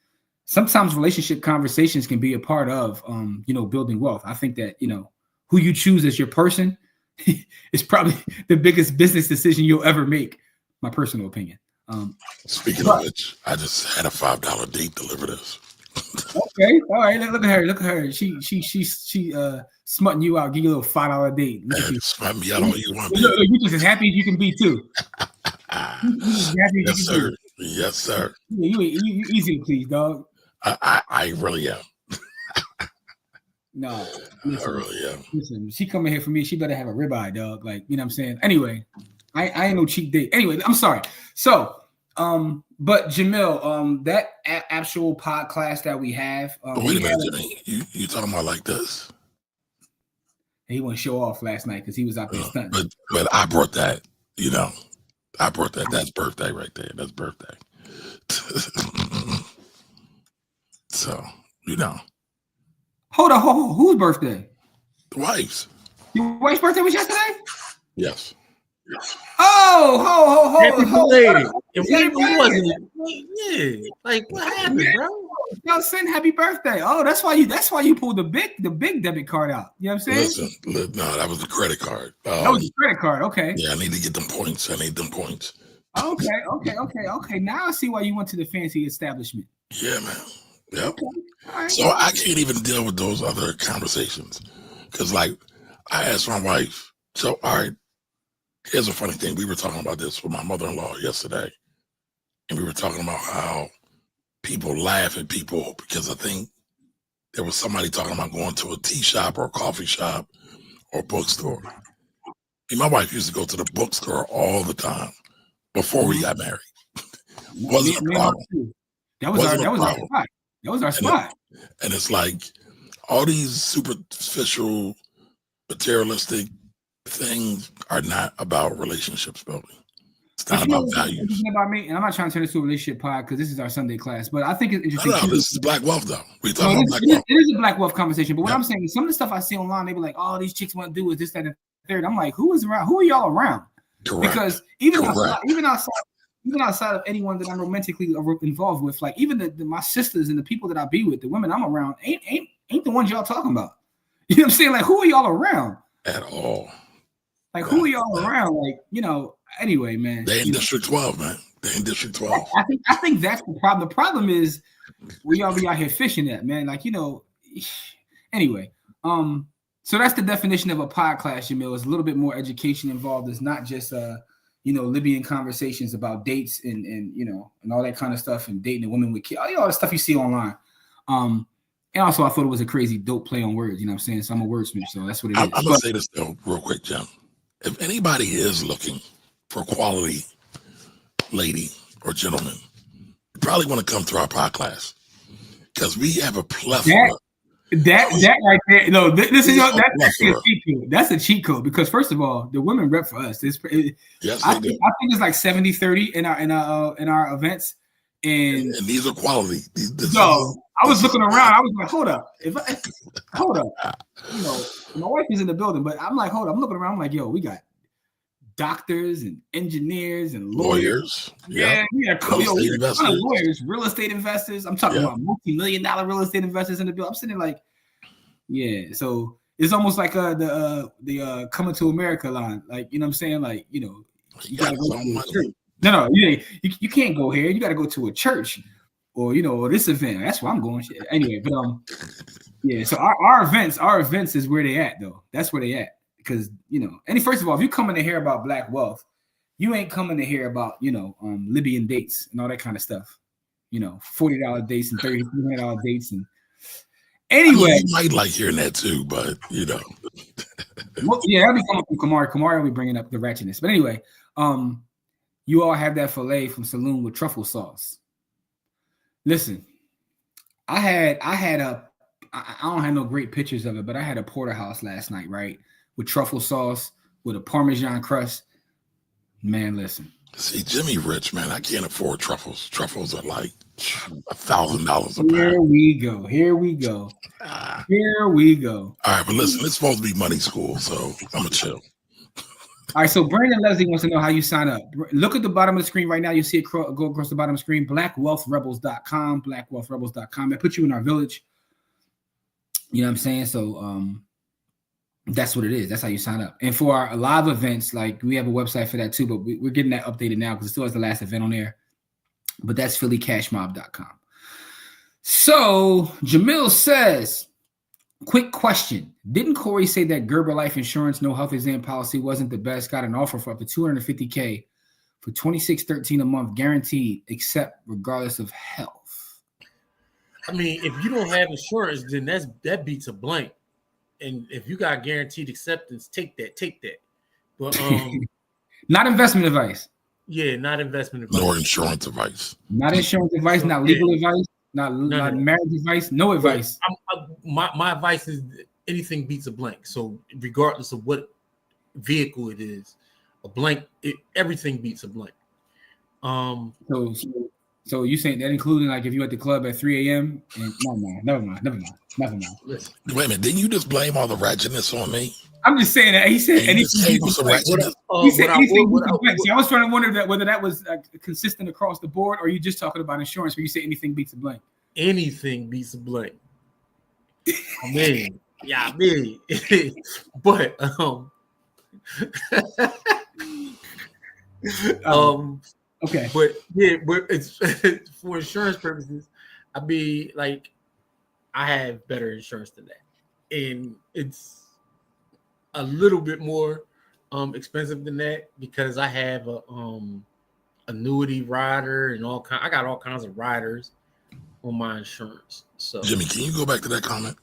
Sometimes relationship conversations can be a part of building wealth. I think that who you choose as your person is probably the biggest business decision you'll ever make. My personal opinion. Speaking of which, I just had a $5 date deliver this. Okay, all right. Look at her. She smutting you out. Give you a little $5 date. Smut me out all you want. You just as happy as you can be too. Yes, sir. You easy to please, dog. I really am. No, listen, I really am. Listen, she coming here for me. She better have a ribeye, dog. Like, you know what I'm saying? Anyway, I ain't no cheap date. Anyway, I'm sorry. So, but Jamil, that actual pod class that we have. Wait a minute, Jimmy. You talking about like this? He want to show off last night because he was out there stunting. But I brought that. I brought that. That's birthday right there. That's birthday. So Hold on. Whose birthday? The wife's. Your wife's birthday was yesterday? Yes. Oh, happy belated. Yeah. Like, what happened, bro? Yo, send happy birthday. Oh, that's why you pulled the big debit card out. You know what I'm saying? Listen, no, that was the credit card. That was the credit card. Okay. Yeah, I need to get them points. I need them points. Okay. Now I see why you went to the fancy establishment. Yeah, man. Yep. Okay. Right. So I can't even deal with those other conversations because, like, I asked my wife. So, all right, here's a funny thing. We were talking about this with my mother-in-law yesterday, and we were talking about how people laugh at people because I think there was somebody talking about going to a tea shop or a coffee shop or a bookstore. And my wife used to go to the bookstore all the time before we got married. Wasn't a problem. That was our spot. And it's like, All these superficial, materialistic things are not about relationships building. It's not about values. About me, and I'm not trying to turn this to a relationship pod because this is our Sunday class, but I think it's interesting. No, this is Black Wealth, though. We talking about Black Wealth. It is a Black Wealth conversation, but what I'm saying is some of the stuff I see online, they be like, "Oh, these chicks want to do is this, that, and the third." I'm like, "Who is around? Who are y'all around?" Correct. Because even outside of anyone that I'm romantically involved with, like even my sisters and the people that I be with, the women I'm around, ain't the ones y'all talking about. You know what I'm saying? Like, who are y'all around at all? Like, who are y'all around? Like, anyway, man. They in District 12, man. They in District 12. I think that's the problem. The problem is we all be out here fishing at, man. Like, anyway. So that's the definition of a pod class, Jamil. It's a little bit more education involved. It's not just Libyan conversations about dates and all that kind of stuff and dating a woman with kids, all the stuff you see online. And also I thought it was a crazy dope play on words, you know what I'm saying? So I'm a wordsmith, so that's what it is. I'm gonna say this though, real quick, Jim. If anybody is looking for a quality lady or gentleman, you probably want to come to our pod class because we have a plethora. That right there, no, this is that's a cheat code. That's a cheat code because first of all, the women rep for us. Yes, I think it's like 70-30 in our events, and these are quality. I was looking around. I was like, hold up, hold up. My wife is in the building, but I'm like, hold up. I'm looking around. I'm like, yo, we got doctors and engineers and lawyers. Yeah, lawyers, real estate investors. I'm talking about multi-million-dollar real estate investors in the building. I'm sitting there like, yeah. So it's almost like the Coming to America line. Like, you know what I'm saying? Like, you gotta go to a church. No, you can't go here. You got to go to a church or this event. That's where I'm going. Anyway, but yeah. So our events is where they at though. That's where they at. Because first of all, if you coming to hear about Black Wealth, you ain't coming to hear about Libyan dates and all that kind of stuff. $40 dates and $30 dates and anyway. You might like hearing that too, but Well, yeah, I'll be coming from Kamari. Kamari will be bringing up the ratchetness. But anyway, you all have that filet from Saloon with truffle sauce. Listen, I don't have no great pictures of it, but I had a porterhouse last night, right? With truffle sauce, with a Parmesan crust. Man, listen. See, Jimmy rich, man. I can't afford truffles. Truffles are like $1,000 a pound. Here we go. Here we go. All right, but listen, it's supposed to be money school, so I'm going to chill. All right, so Brandon Leslie wants to know how you sign up. Look at the bottom of the screen right now. You see it go across the bottom of the screen, blackwealthrebels.com, blackwealthrebels.com. That puts you in our village. You know what I'm saying? So that's what it is. That's how you sign up. And for our live events, like we have a website for that too, but we're getting that updated now because it still has the last event on there. But that's phillycashmob.com. So Jamil says, quick question. Didn't Corey say that Gerber Life Insurance no health exam policy wasn't the best? Got an offer for up to $250K for $26.13 a month guaranteed, except regardless of health. I mean, if you don't have insurance, then that beats a blank. And if you got guaranteed acceptance, take that. But not investment advice. Yeah, not investment advice. Nor insurance advice. Not insurance advice, not legal advice, not marriage advice, no advice. My advice is anything beats a blank. So regardless of what vehicle it is, a blank, everything beats a blank. So you saying that including like if you at the club at 3 a.m. and never mind. Listen. Wait a minute, didn't you just blame all the ratchetness on me? I'm just saying that he said anything. He said anything. I was trying to wonder whether that was consistent across the board, or you just talking about insurance where you say anything beats a blank. Anything beats a blank. I mean, but okay. But it's for insurance purposes. I mean, like, I have better insurance than that, and it's a little bit more expensive than that because I have a annuity rider and I got all kinds of riders on my insurance. So Jimmy, can you go back to that comment?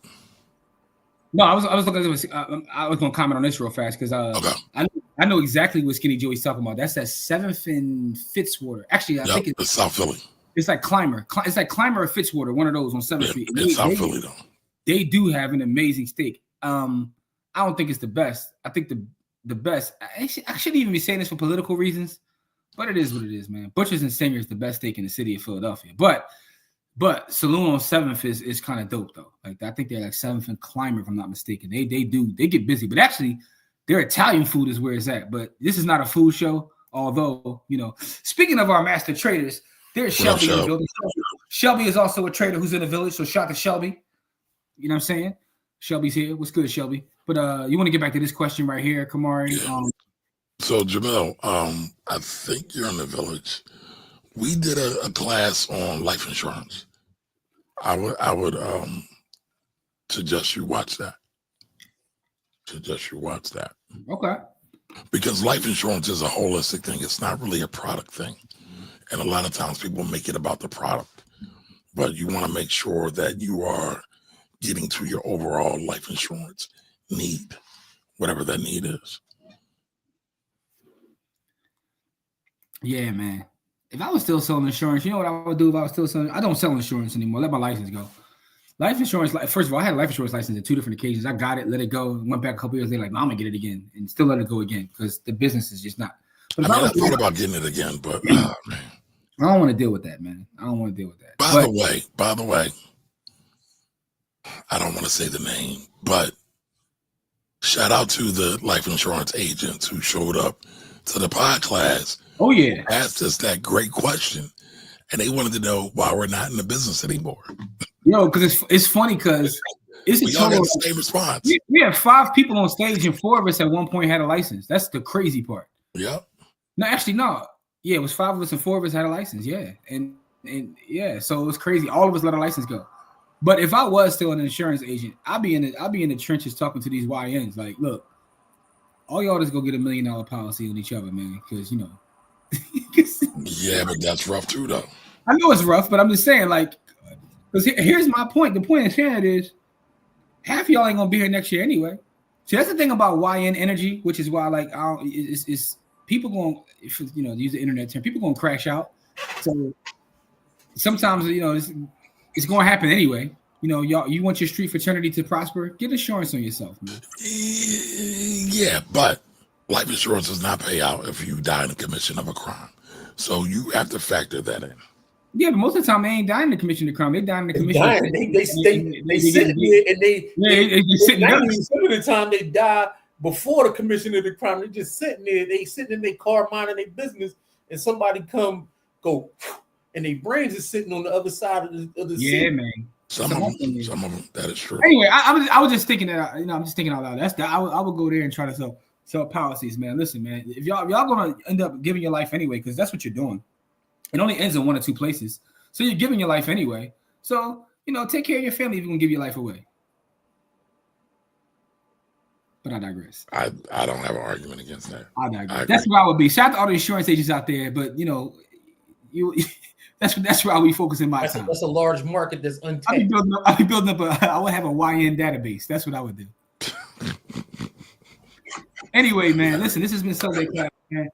No, I was looking at this. I was going to comment on this real fast because I know exactly what Skinny Joey's talking about. That's that 7th and Fitzwater. Actually, I think it's South Philly. It's like Clymer. It's like Clymer or Fitzwater, one of those on 7th Street. It's South Philly though. they do have an amazing steak. I don't think it's the best. I think the best. I shouldn't even be saying this for political reasons, but it is what it is, man. Butchers and Singer is the best steak in the city of Philadelphia. But Saloon on 7th is kind of dope though. Like I think they're like 7th and Climber, if I'm not mistaken. They get busy, but actually their Italian food is where it's at. But this is not a food show. Although, speaking of our master traders, there's Shelby in the building. Shelby is also a trader who's in the village. So shout to Shelby. You know what I'm saying? Shelby's here. What's good, Shelby? But you want to get back to this question right here, Kamari? Yeah. So Jamil, I think you're in the village. We did a class on life insurance. I would suggest you watch that. Okay. Because life insurance is a holistic thing. It's not really a product thing. And a lot of times people make it about the product. But you want to make sure that you are getting to your overall life insurance need, whatever that need is. Yeah, man. If I was still selling insurance, you know what I would do if I was still selling? I don't sell insurance anymore. Let my license go. Life insurance, first of all, I had a life insurance license in 2 different occasions. I got it, let it go, went back a couple years later, like, no, I'm going to get it again, and still let it go again because the business is just not. I thought about getting it again, but man. I don't want to deal with that, man. I don't want to deal with that. By the way, I don't want to say the name, but shout out to the life insurance agents who showed up to the pod class. Oh, yeah. Asked us that great question. And they wanted to know why we're not in the business anymore. Because it's funny because it's we all got the same response. We have 5 people on stage and 4 of us at one point had a license. That's the crazy part. Yep. No, actually, no. Yeah, it was 5 of us and 4 of us had a license. Yeah. And yeah, so it was crazy. All of us let our license go. But if I was still an insurance agent, I'll be in the trenches talking to these YNs. Like, look, all y'all just go get $1 million policy on each other, man. Because yeah, but that's rough too, though. I know it's rough, but I'm just saying, like, because here's my point. The point of saying it is, half of y'all ain't gonna be here next year anyway. See, that's the thing about YN energy, which is why, like, it's people going, use the internet term, people gonna crash out. So sometimes, it's gonna happen anyway. Y'all, you want your street fraternity to prosper? Get insurance on yourself, man. Yeah, but life insurance does not pay out if you die in the commission of a crime. So you have to factor that in. Yeah, but most of the time they ain't dying in the commission of crime. They dying in the commission. They sitting there and they sitting there. Some of the time they die before the commission of the crime. They just sitting there. They sitting in their car minding their business, and somebody go, and their brains is sitting on the other side of the seat. Yeah, man. Some of them. That is true. Anyway, I was just thinking that I'm just thinking out loud. I would go there and try to sell policies, man. Listen, man, if y'all gonna end up giving your life anyway, because that's what you're doing. It only ends in 1 or 2 places, so you're giving your life anyway. So take care of your family if you're gonna give your life away. But I digress. I don't have an argument against that. I digress. That's where I would be. Shout out to all the insurance agents out there, but that's where I would be focusing my time. That's a large market that's untapped. I'll be building up I would have a YN database. That's what I would do. Anyway, man, listen, this has been Sunday Class, man.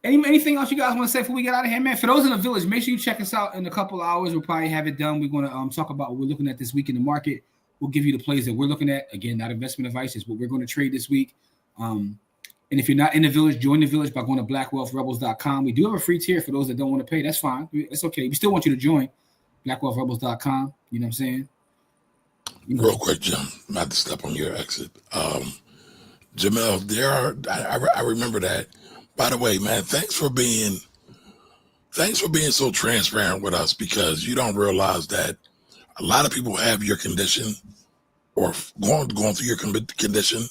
Anything else you guys want to say before we get out of here, man? For those in the village, make sure you check us out in a couple of hours. We'll probably have it done. We're going to talk about what we're looking at this week in the market. We'll give you the plays that we're looking at. Again, not investment advice, is what we're going to trade this week. And if you're not in the village, join the village by going to blackwealthrebels.com. We do have a free tier for those that don't want to pay. That's fine. It's okay. We still want you to join blackwealthrebels.com. You know what I'm saying? Real quick, Jim, not to step on your exit. Jamel, I remember that. By the way, man, thanks for being so transparent with us, because you don't realize that a lot of people have your condition or going through your condition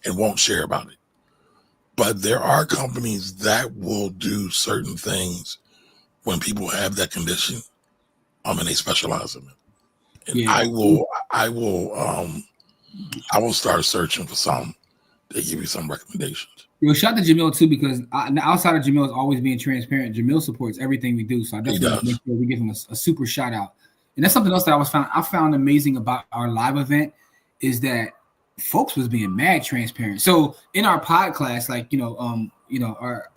and won't share about it. But there are companies that will do certain things when people have that condition, and they specialize in it. And yeah. I will start searching for some. They give you some recommendations. Shout out to Jamil too, because outside of Jamil is always being transparent. Jamil supports everything we do, so I definitely make sure we give him a super shout out. And that's something else that I found amazing about our live event, is that folks was being mad transparent. So in our pod class, like our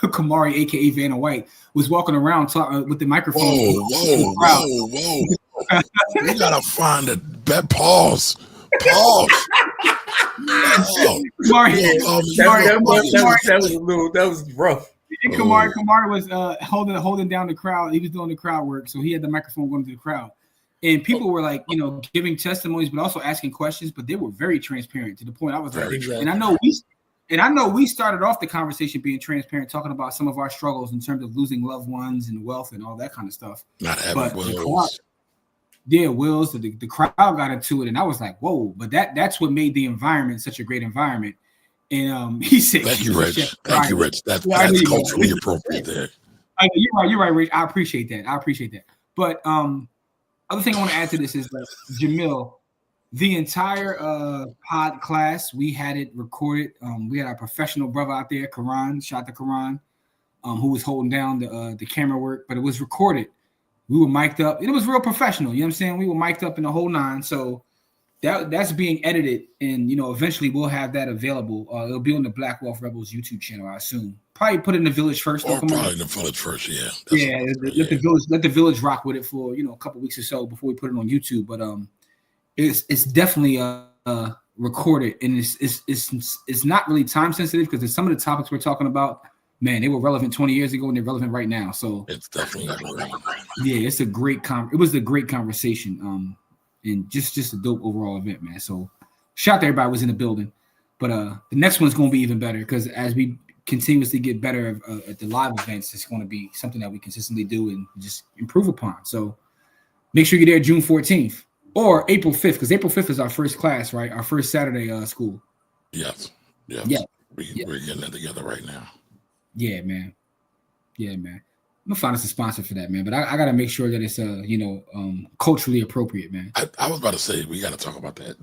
Kamari, aka Vanna White, was walking around talking with the microphone. Whoa. We gotta find a bed. Pause. Pause. Kamari, that was rough. Kamari was holding down the crowd. He was doing the crowd work, so he had the microphone going to the crowd. And people were like, giving testimonies, but also asking questions. But they were very transparent to the point I was like, and I know we started off the conversation being transparent, talking about some of our struggles in terms of losing loved ones and wealth and all that kind of stuff. Not having wills. Wills. The crowd got into it, and I was like, whoa! But that's what made the environment such a great environment. And he said, "Thank you, Rich. Thank you, Rich. That's culturally appropriate there." You're right, Rich. I appreciate that. But other thing I want to add to this is that Jamil, the entire pod class, we had it recorded. We had our professional brother out there, Karan, shout to Karan, who was holding down the camera work, but it was recorded. We were mic'd up. It was real professional. You know what I'm saying? We were mic'd up in the whole nine. So that's being edited, and eventually we'll have that available. It'll be on the Black Wealth Rebels YouTube channel, I assume. Probably put it in the village first. Or probably in the village first, yeah. Let the village rock with it for a couple weeks or so before we put it on YouTube. But it's definitely recorded, and it's not really time sensitive because some of the topics we're talking about, man, they were relevant 20 years ago and they're relevant right now. So it's definitely relevant. Yeah, it's a great it was a great conversation. And just a dope overall event, man. So shout out to everybody who was in the building. But the next one's gonna be even better because as we continuously get better at the live events, it's gonna be something that we consistently do and just improve upon. So make sure you're there June 14th or April 5th, because April 5th is our first class, right? Our first Saturday school. Yes. Yeah. We're getting that together right now. Yeah, man. I'm gonna find us a sponsor for that, man. But I gotta make sure that it's culturally appropriate, man. I was about to say we gotta talk about that.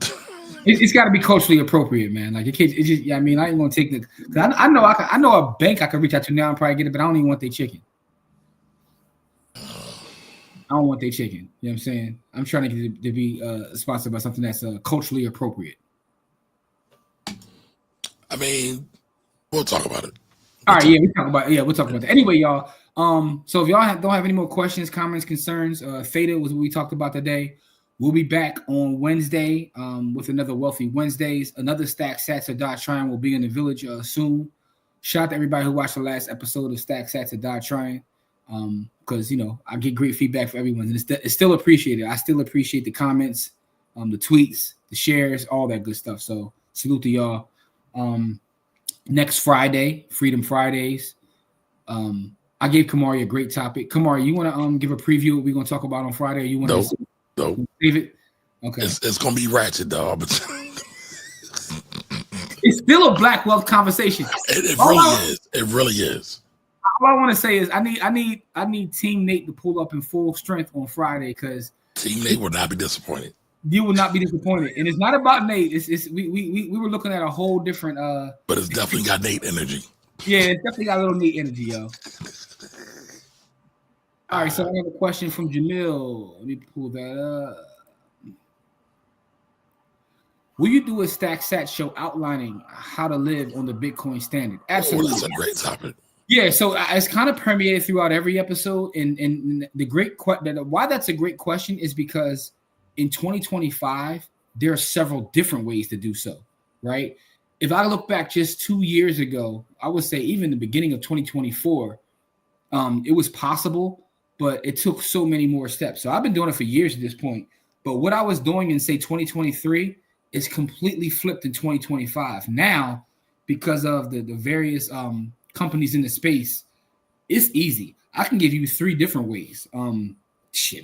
It's got to be culturally appropriate, man. Like it can't. It's just. I mean, I ain't gonna take the. Cause I know a bank I can reach out to now and probably get it, but I don't even want their chicken. I don't want their chicken. You know what I'm saying? I'm trying to get it to be sponsored by something that's culturally appropriate. I mean, we'll talk about it. All right, we'll talk about that. Anyway, y'all. So if y'all don't have any more questions, comments, concerns, Theta was what we talked about today. We'll be back on Wednesday with another Wealthy Wednesdays. Another Stack Sats or Die Trying will be in the village soon. Shout out to everybody who watched the last episode of Stack Sats or Die Trying, because I get great feedback from everyone, and it's still appreciated. I still appreciate the comments, the tweets, the shares, all that good stuff. So salute to y'all. Next Friday, Freedom Fridays. I gave Kamari a great topic. Kamari, you want to give a preview of what we're going to talk about on Friday? Or you want to save it? Okay. It's going to be ratchet, dog. It's still a Black Wealth conversation. It really is. It really is. All I want to say is I need Team Nate to pull up in full strength on Friday because Team Nate will not be disappointed. You will not be disappointed, and it's not about Nate. We were looking at a whole different. But it's definitely got Nate energy. Yeah, it's definitely got a little Nate energy, yo. All right, so I have a question from Jamil. Let me pull that up. Will you do a Stack Sat show outlining how to live on the Bitcoin standard? Absolutely. That's a great topic. Yeah, so it's kind of permeated throughout every episode, and the why that's a great question is because in 2025 there are several different ways to do so, right? If I look back just 2 years ago, I would say even the beginning of 2024, it was possible, but it took so many more steps. So I've been doing it for years at this point. But what I was doing in, say, 2023 is completely flipped in 2025. Now, because of the various companies in the space, it's easy. I can give you 3 different ways. I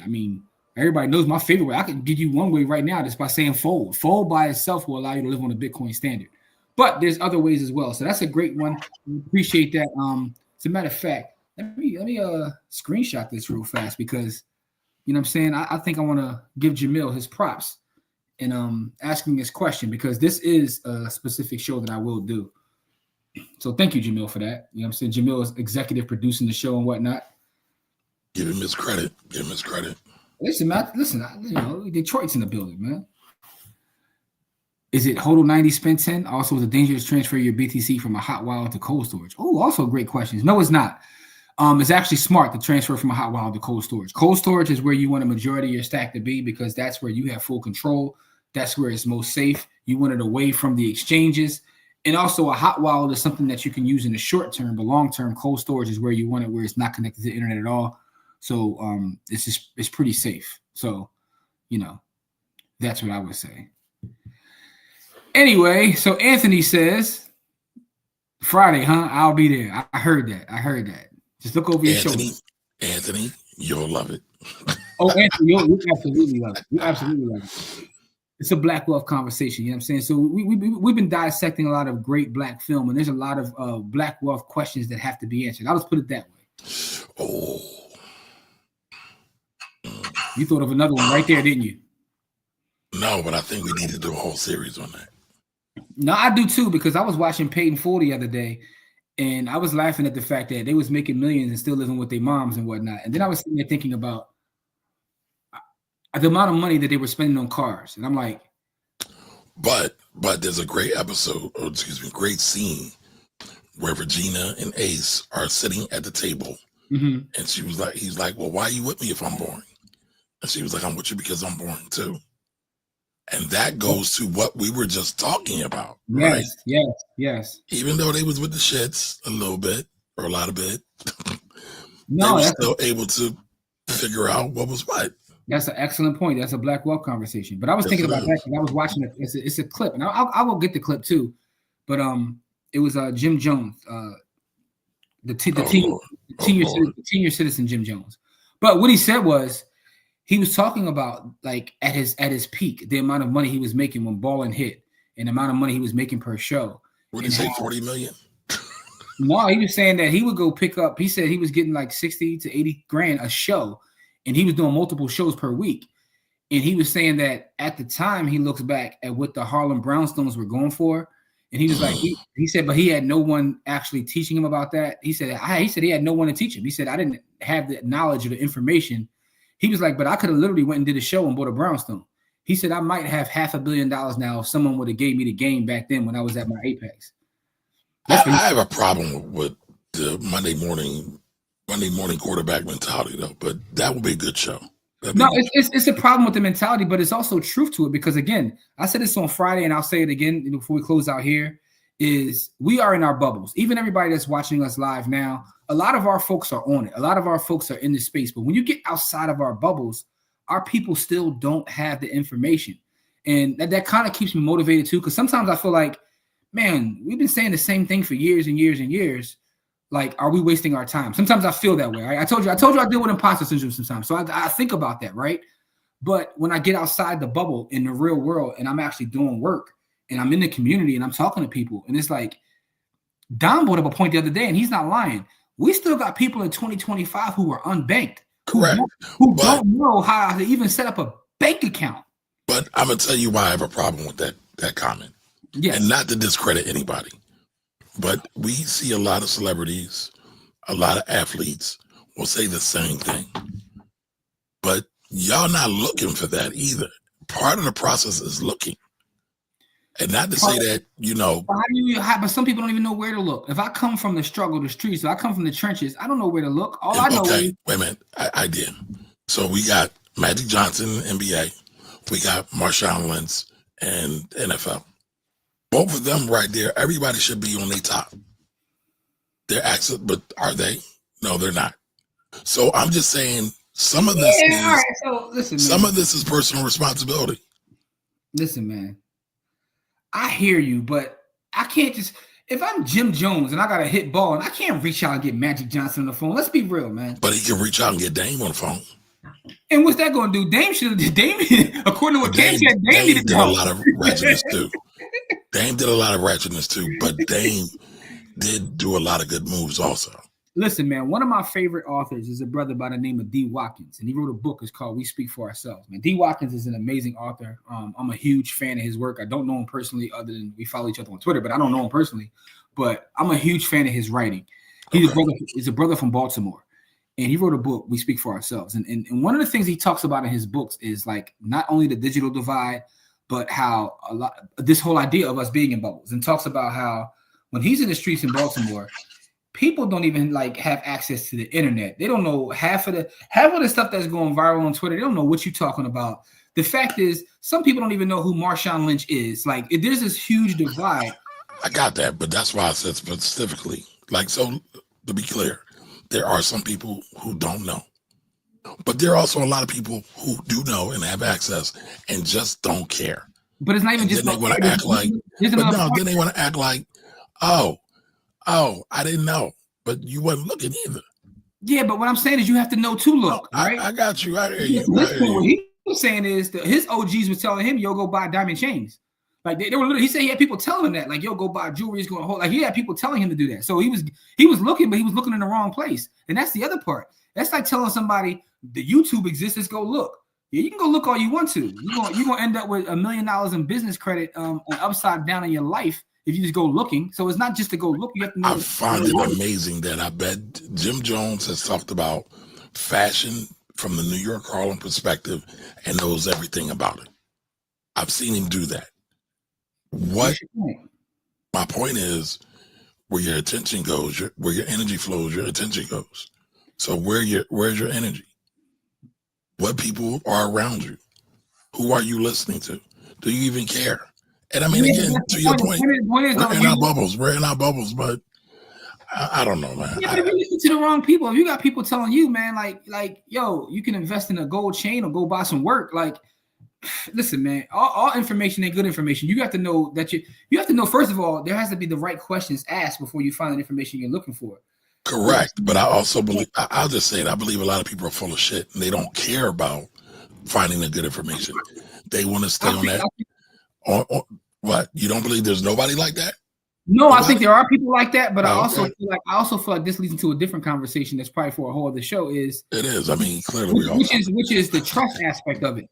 mean, everybody knows my favorite way. I can give you one way right now just by saying fold. Fold by itself will allow you to live on the Bitcoin standard. But there's other ways as well. So that's a great one. We appreciate that. As a matter of fact, let me screenshot this real fast because, you know what I'm saying? I think I want to give Jamil his props in asking this question because this is a specific show that I will do. So thank you, Jamil, for that. You know what I'm saying? Jamil is executive producing the show and whatnot. Give him his credit. Listen, man. Detroit's in the building, man. Is it HODL 90 spin 10? Also, is it dangerous to transfer your BTC from a hot wallet to cold storage? Oh, also great questions. No, it's not. It's actually smart to transfer from a hot wallet to cold storage. Cold storage is where you want a majority of your stack to be because that's where you have full control. That's where it's most safe. You want it away from the exchanges. And also a hot wallet is something that you can use in the short term, but long term cold storage is where you want it, where it's not connected to the internet at all. So it's pretty safe. So, that's what I would say. Anyway, so Anthony says, Friday, huh? I'll be there. I heard that. Just look over your shoulder. Anthony, you'll love it. Oh, Anthony, you absolutely love it. You absolutely love it. It's a Black wealth conversation, you know what I'm saying? So we've been dissecting a lot of great Black film, and there's a lot of Black wealth questions that have to be answered. I'll just put it that way. Oh. You thought of another one right there, didn't you? No, but I think we need to do a whole series on that. No, I do too, because I was watching Peyton Ford the other day, and I was laughing at the fact that they was making millions and still living with their moms and whatnot. And then I was sitting there thinking about the amount of money that they were spending on cars. And I'm like, but there's a great great scene where Regina and Ace are sitting at the table. Mm-hmm. And he's like, well, why are you with me if I'm boring? And she was like, I'm with you because I'm boring too. And that goes to what we were just talking about, right? Yes. Even though they was with the shits a little bit or a lot of it, no, they were still able to figure out what was what. That's an excellent point. That's a Black wealth conversation. But I was thinking about that because I was watching it. It's a clip, and I will get the clip too. But it was Jim Jones, the senior citizen Jim Jones. But what he said was he was talking about like at his peak, the amount of money he was making when Ballin hit, and the amount of money he was making per show. What did he say? 40 million? No, he was saying that he would go pick up. He said he was getting like 60 to 80 grand a show. And he was doing multiple shows per week. And he was saying that at the time, he looks back at what the Harlem Brownstones were going for. And he was like, he said, but he had no one actually teaching him about that. He said he had no one to teach him. He said, I didn't have the knowledge or the information. He was like, but I could have literally went and did a show and bought a brownstone. He said, I might have $500 million now if someone would have gave me the game back then when I was at my apex. I have a problem with the Monday morning quarterback mentality, though, but that would be a good show. No, it's a problem with the mentality, but it's also truth to it because, again, I said this on Friday, and I'll say it again before we close out here, is we are in our bubbles. Even everybody that's watching us live now, a lot of our folks are on it. A lot of our folks are in this space. But when you get outside of our bubbles, our people still don't have the information. And that kind of keeps me motivated, too, because sometimes I feel like, man, we've been saying the same thing for years and years and years. Like, are we wasting our time? Sometimes I feel that way. Right? I told you I deal with imposter syndrome sometimes. So I think about that, right? But when I get outside the bubble in the real world and I'm actually doing work and I'm in the community and I'm talking to people, and it's like, Don brought up a point the other day and he's not lying. We still got people in 2025 who are unbanked. Correct. Who don't know how to even set up a bank account. But I'm going to tell you why I have a problem with that comment. Yes. And not to discredit anybody. But we see a lot of celebrities, a lot of athletes will say the same thing. But y'all not looking for that either. Part of the process is looking. And not to say that, but some people don't even know where to look. If I come from the struggle, the streets, if I come from the trenches, I don't know where to look. All I know is... Wait a minute. I did. So we got Magic Johnson in NBA. We got Marshawn Lynch and NFL. Both of them right there, everybody should be on their top. They're excellent, but are they? No, they're not. So I'm just saying some of this is personal responsibility. Listen, man. I hear you, but I can't just if I'm Jim Jones and I got to hit ball and I can't reach out and get Magic Johnson on the phone. Let's be real, man. But he can reach out and get Dame on the phone. And what's that going to do? Dame should have Dame, according to what Dame said, Dame did a lot of ratchetness too. Dame did a lot of ratchetness too, but Dame did do a lot of good moves also. Listen, man, one of my favorite authors is a brother by the name of D. Watkins, and he wrote a book. It's called We Speak for Ourselves. Man, D. Watkins is an amazing author. I'm a huge fan of his work. I don't know him personally other than we follow each other on Twitter, but I don't know him personally. But I'm a huge fan of his writing. He's a brother from Baltimore, and he wrote a book, We Speak for Ourselves. And one of the things he talks about in his books is like not only the digital divide, but how this whole idea of us being in bubbles, and talks about how when he's in the streets in Baltimore, people don't even like have access to the internet. They don't know half of the stuff that's going viral on Twitter. They don't know what you're talking about. The fact is, some people don't even know who Marshawn Lynch is. Like, there's this huge divide. I got that, but that's why I said specifically. Like, so to be clear, there are some people who don't know, but there are also a lot of people who do know and have access and just don't care. But it's not even and just. Then they want to act like. Then they want to act like, oh, I didn't know, but you wasn't looking either. Yeah, but what I'm saying is, you have to know to look. Right? I got you. I hear you. What he was saying is that his OGs was telling him, "Yo, go buy diamond chains." Like they were literally. He said he had people telling him that, like, "Yo, go buy jewelry." He's going to hold. Like he had people telling him to do that. So he was looking, but he was looking in the wrong place. And that's the other part. That's like telling somebody the YouTube exists. Let's go look. Yeah, you can go look all you want to. You're gonna end up with $1 million in business credit on upside down in your life if you just go looking. So it's not just to go look. You have to know. I find it amazing that I bet Jim Jones has talked about fashion from the New York Harlem perspective and knows everything about it. I've seen him do that. What my point is, where your attention goes, where your energy flows, your attention goes. So where's your energy? What people are around you? Who are you listening to? Do you even care? And I mean, again, to your point, we're in our bubbles. We're in our bubbles, but I don't know, man. Yeah, but if you listen to the wrong people, if you got people telling you, man, like, yo, you can invest in a gold chain or go buy some work. Like, listen, man, all information ain't good information. You have to know that you have to know, first of all, there has to be the right questions asked before you find the information you're looking for. Correct. But I also believe, I'll just say it, I believe a lot of people are full of shit and they don't care about finding the good information. They want to stay on that. What? You don't believe there's nobody like that? No, I think there are people like that, but I also feel like this leads into a different conversation that's probably for a whole other show. It is. I mean, clearly we are. Which is the trust aspect of it.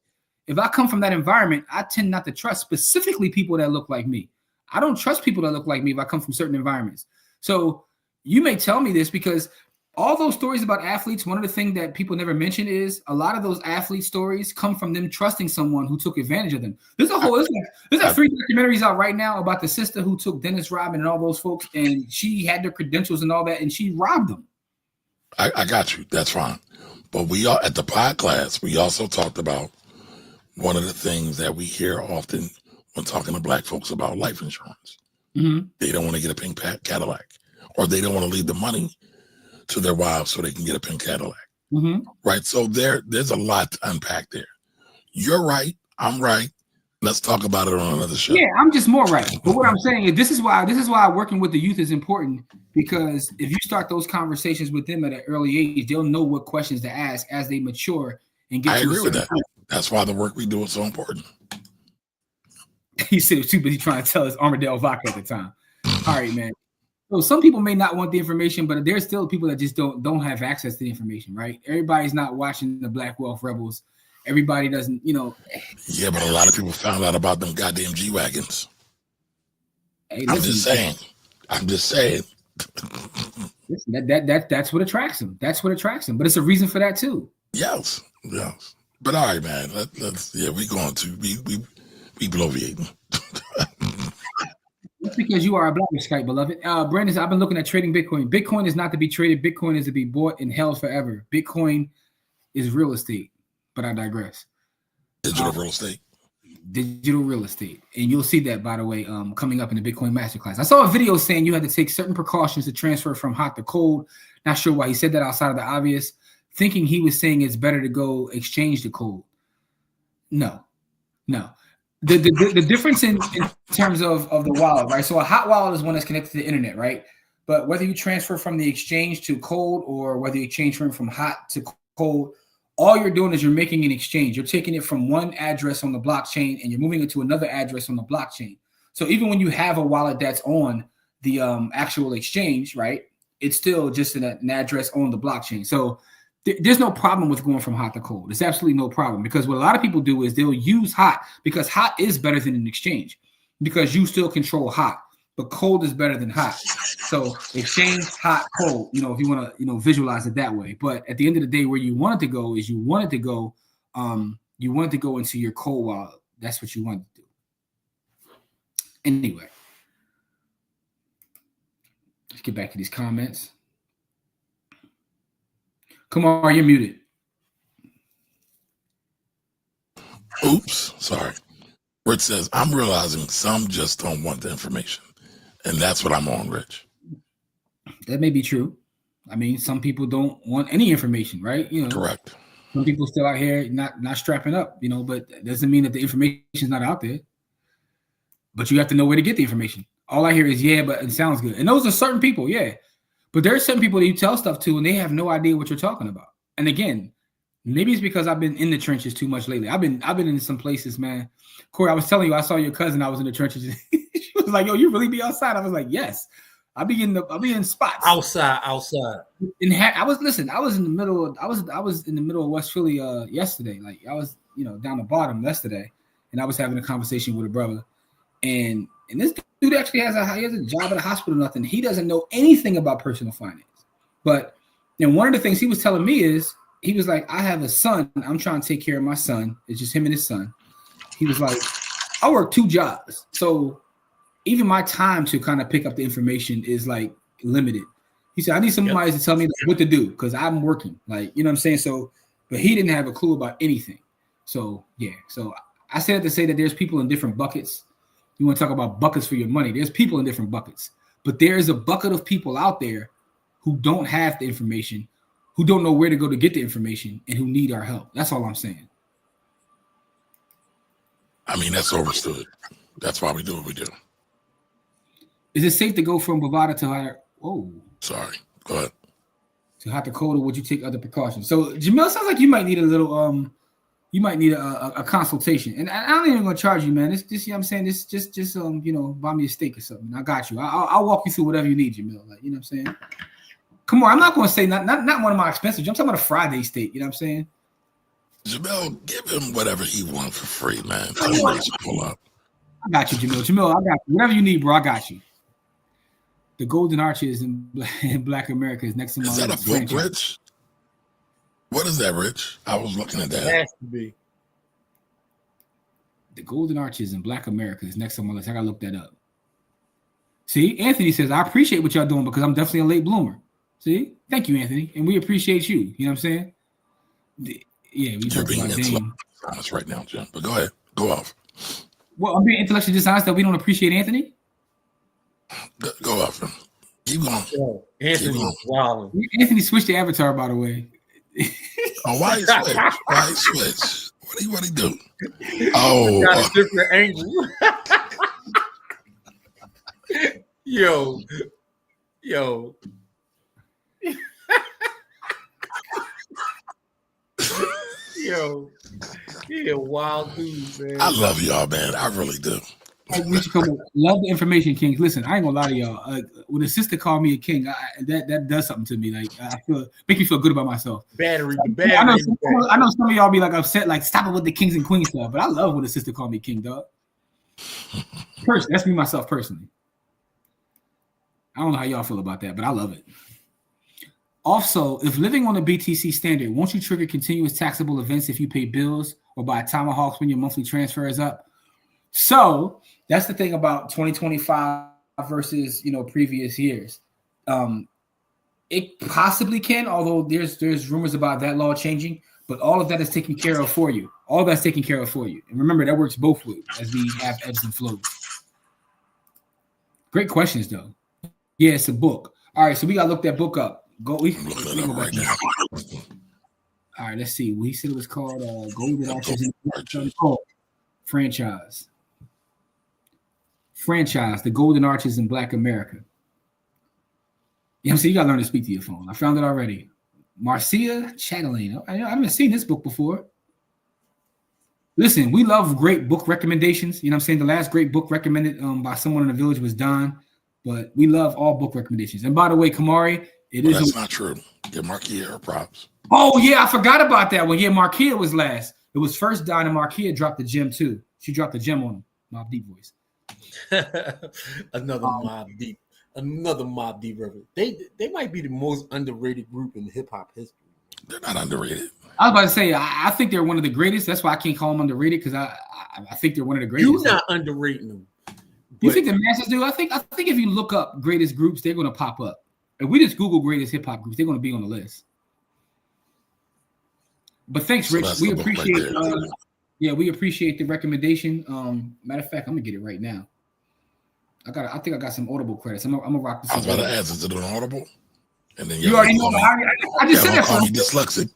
If I come from that environment, I tend not to trust specifically people that look like me. I don't trust people that look like me if I come from certain environments. So you may tell me this because all those stories about athletes, one of the things that people never mention is a lot of those athlete stories come from them trusting someone who took advantage of them. There's 3 documentaries out right now about the sister who took Dennis Rodman and all those folks, and she had their credentials and all that, and she robbed them. I got you. That's fine. But we all, at the podcast, we also talked about one of the things that we hear often when talking to black folks about life insurance. Mm-hmm. They don't want to get a pink Cadillac, or they don't want to leave the money to their wives so they can get a pink Cadillac. Mm-hmm. Right? So there's a lot to unpack there. You're right. I'm right. Let's talk about it on another show. Yeah, I'm just more right. But what I'm saying is this is why working with the youth is important, because if you start those conversations with them at an early age, they'll know what questions to ask as they mature and get. I agree with that. That's why the work we do is so important. He said too busy trying to tell us Armadale vodka at the time. All right, man. So some people may not want the information, but there's still people that just don't have access to the information, right? Everybody's not watching the Black Wealth Rebels. Everybody doesn't, Yeah, but a lot of people found out about them goddamn G-Wagons. Hey, I'm just saying. Listen, that's what attracts them. That's what attracts them. But it's a reason for that too. Yes. But all right, man. We going to we bloviating. That's because you are a black Skype, beloved. Brandon, I've been looking at trading Bitcoin. Bitcoin is not to be traded. Bitcoin is to be bought and held forever. Bitcoin is real estate, but I digress. Digital real estate. Digital real estate. And you'll see that, by the way, coming up in the Bitcoin Masterclass. I saw a video saying you had to take certain precautions to transfer from hot to cold. Not sure why he said that outside of the obvious. Thinking he was saying it's better to go exchange to cold. No. The difference in terms of the wallet, right? So a hot wallet is one that's connected to the internet, right? But whether you transfer from the exchange to cold or whether you change from hot to cold, all you're doing is you're making an exchange. You're taking it from one address on the blockchain and you're moving it to another address on the blockchain. So even when you have a wallet that's on the actual exchange, right, it's still just an address on the blockchain. So there's no problem with going from hot to cold. It's absolutely no problem, because what a lot of people do is they'll use hot because hot is better than an exchange because you still control hot, but cold is better than hot. So exchange, hot, cold, if you want to, visualize it that way. But at the end of the day, where you wanted to go is you wanted to go into your cold wallet. That's what you wanted to do. Anyway. Let's get back to these comments. Come on, you're muted. Oops, sorry. Rich says, I'm realizing some just don't want the information. And that's what I'm on, Rich. That may be true. I mean, some people don't want any information, right? You know, correct. Some people still out here not strapping up, you know, but that doesn't mean that the information is not out there. But you have to know where to get the information. All I hear is, yeah, but it sounds good. And those are certain people, yeah. But there are certain people that you tell stuff to and they have no idea what you're talking about. And again, maybe it's because I've been in the trenches too much lately. I've been in some places, man. Corey, I was telling you, I saw your cousin. I was in the trenches. She was like, "Yo, you really be outside?" I was like, "Yes, I'll be in spots outside." I was in the middle. I was in the middle of West Philly yesterday. Like I was, down the bottom yesterday, and I was having a conversation with a brother, and this dude actually has a job at a hospital. Nothing. He doesn't know anything about personal finance, but one of the things he was telling me is. He was like, I have a son. I'm trying to take care of my son. It's just him and his son. He was like, I work 2 jobs. So even my time to kind of pick up the information is like limited. He said, I need somebody to tell me what to do because I'm working. Like, you know what I'm saying? So, but he didn't have a clue about anything. So, yeah. So I said to say that there's people in different buckets. You want to talk about buckets for your money. There's people in different buckets. But there is a bucket of people out there who don't have the information, who don't know where to go to get the information, and who need our help. That's all I'm saying. I mean, that's overstood. That's why we do what we do. Is it safe to go from Bovada to higher? Oh, sorry. Go ahead. To hot to cold, or would you take other precautions? So, Jamil, sounds like you might need a little you might need a consultation. And I'm not even gonna charge you, man. It's just, you know what I'm saying? This just buy me a steak or something. I got you. I'll walk you through whatever you need, Jamil. Like, you know what I'm saying? Come on, I'm not going to say not one of my expensive. I'm talking about a Friday steak. You know what I'm saying? Jamel, give him whatever he wants for free, man. Pull up. I got you, Jamil. Jamil, I got you. Whatever you need, bro, I got you. The Golden Arches in Black America is next to my. Is that a book, Rich? What is that, Rich? I was looking at that. It has to be. The Golden Arches in Black America is next on my list. I got to look that up. See, Anthony says, I appreciate what y'all doing because I'm definitely a late bloomer. See, thank you, Anthony, and we appreciate you. You know what I'm saying? Yeah, we You're being intellectually dishonest right now, Jim. But go ahead, go off. Well, I'm being intellectually dishonest that we don't appreciate Anthony. Go off him. Keep going. Yo, Anthony, wow. Anthony switched the avatar, by the way. Oh, why he switch? Why he switch? What he do? Oh, got a different angle. Yo. Yo, he a wild dude, man. I love y'all, man. I really do. Love the information, Kings. Listen, I ain't gonna lie to y'all. When a sister called me a king, that does something to me. Like I make me feel good about myself. Battery. I know some of y'all be like upset, like stop it with the kings and queens stuff. But I love when a sister called me king, dog. That's me myself personally. I don't know how y'all feel about that, but I love it. Also, if living on a BTC standard, won't you trigger continuous taxable events if you pay bills or buy tomahawks when your monthly transfer is up? So that's the thing about 2025 versus previous years. It possibly can, although there's rumors about that law changing, but all of that is taken care of for you. All that's taken care of for you. And remember, that works both ways as we have ebbs and flows. Great questions, though. Yeah, it's a book. All right, so we got to look that book up. We go back right now. All right, let's see. We said it was called Golden Arches Franchise. The Golden Arches in Black America. You know what I'm saying? You got to learn to speak to your phone. I found it already. Marcia Chatelaine. I haven't seen this book before. Listen, we love great book recommendations. You know what I'm saying? The last great book recommended by someone in the village was Don, but we love all book recommendations. And by the way, Kamari, that's not true. Give Marquia her props. Oh, yeah, I forgot about that one. Yeah, Marquia was last. It was first Don, and Marquia dropped the gem, too. She dropped the gem on him. Mobb Deep voice. Another Mobb Deep record. They might be the most underrated group in hip hop history. They're not underrated. I was about to say, I think they're one of the greatest. That's why I can't call them underrated, because I think they're one of the greatest. You're not underrating them. You think the masses do? I think if you look up greatest groups, they're going to pop up. If we just Google greatest hip hop groups, they're going to be on the list. But thanks, Rich. So we appreciate. We appreciate the recommendation. Matter of fact, I'm gonna get it right now. I think I got some Audible credits. I'm gonna rock this. I was about to ask, is it on Audible? And then you already know. I just said that. Call me dyslexic.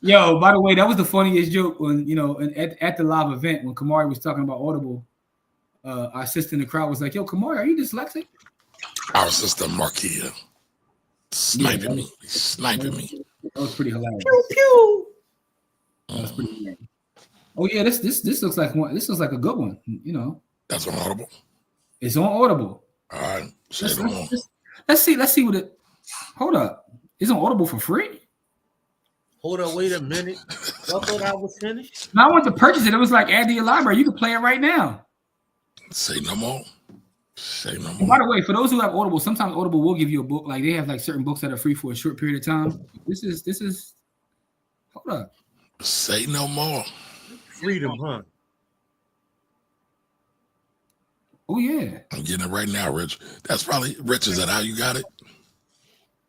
Yo, by the way, that was the funniest joke when at the live event when Kamari was talking about Audible. Our sister in the crowd was like, "Yo, Kamari, are you dyslexic?" Our sister Marquia sniping me. That was pretty hilarious. Pew pew. That was pretty hilarious. Oh yeah, this looks like one. This looks like a good one. That's on Audible. It's on Audible. All right, let's see what it. Hold up, it's on Audible for free. Hold on, wait a minute. I thought I was finished. Now I went to purchase it. It was like add to your library. You can play it right now. Say no more. And by the way, for those who have Audible, sometimes Audible will give you a book. Like they have like certain books that are free for a short period of time. This is. Hold up. Say no more. Freedom, huh? Oh yeah. I'm getting it right now, Rich. That's probably Rich. Is that how you got it?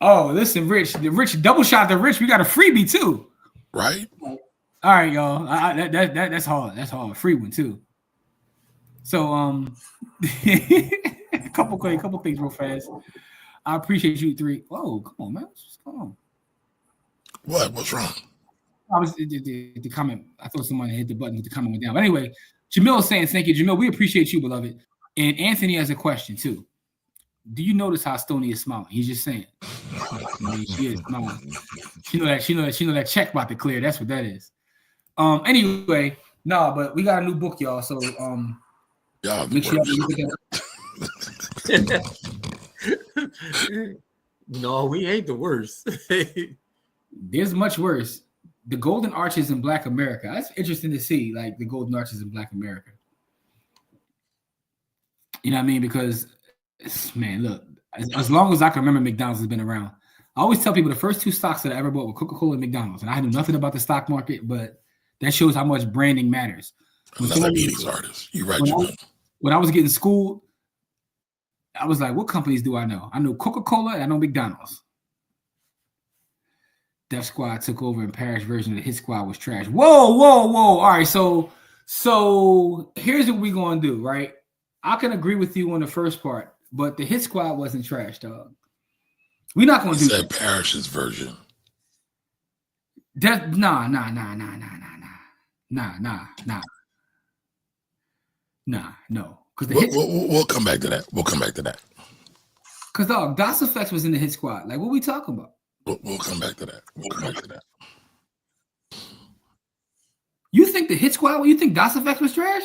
Oh, listen, Rich. The Rich double shot to Rich. We got a freebie too. Right. All right, y'all. That's hard. That's hard. Free one too. So a couple things real fast. I appreciate you three. Whoa, come on, man. What's going on? What's wrong? I was the comment. I thought someone hit the button, but the comment went down. But anyway, Jamil is saying thank you, Jamil. We appreciate you, beloved. And Anthony has a question too. Do you notice how Stoney is smiling? He's just saying. She is smiling. She know that check about to clear. That's what that is. Anyway, but we got a new book, y'all. So make sure y'all look at that. No, we ain't the worst. There's much worse. The Golden Arches in Black America. That's interesting to see, like the Golden Arches in Black America. You know what I mean? Because, man, look, as long as I can remember, McDonald's has been around. I always tell people the first two stocks that I ever bought were Coca-Cola and McDonald's. And I knew nothing about the stock market, but that shows how much branding matters. Another 80s artist. You're right, when I was getting schooled, I was like, what companies do I know? I know Coca-Cola and I know McDonald's. Def Squad took over and Parrish version of the Hit Squad was trash. Whoa. All right, so here's what we're going to do, right? I can agree with you on the first part, but the Hit Squad wasn't trash, dog. We're not going to do that. Parrish's version. That nah. No. Because we'll come back to that. Because dog, DOS Effects was in the Hit Squad. Like, what are we talking about? We'll come back to that. You think the Hit Squad? You think DOS Effects was trash?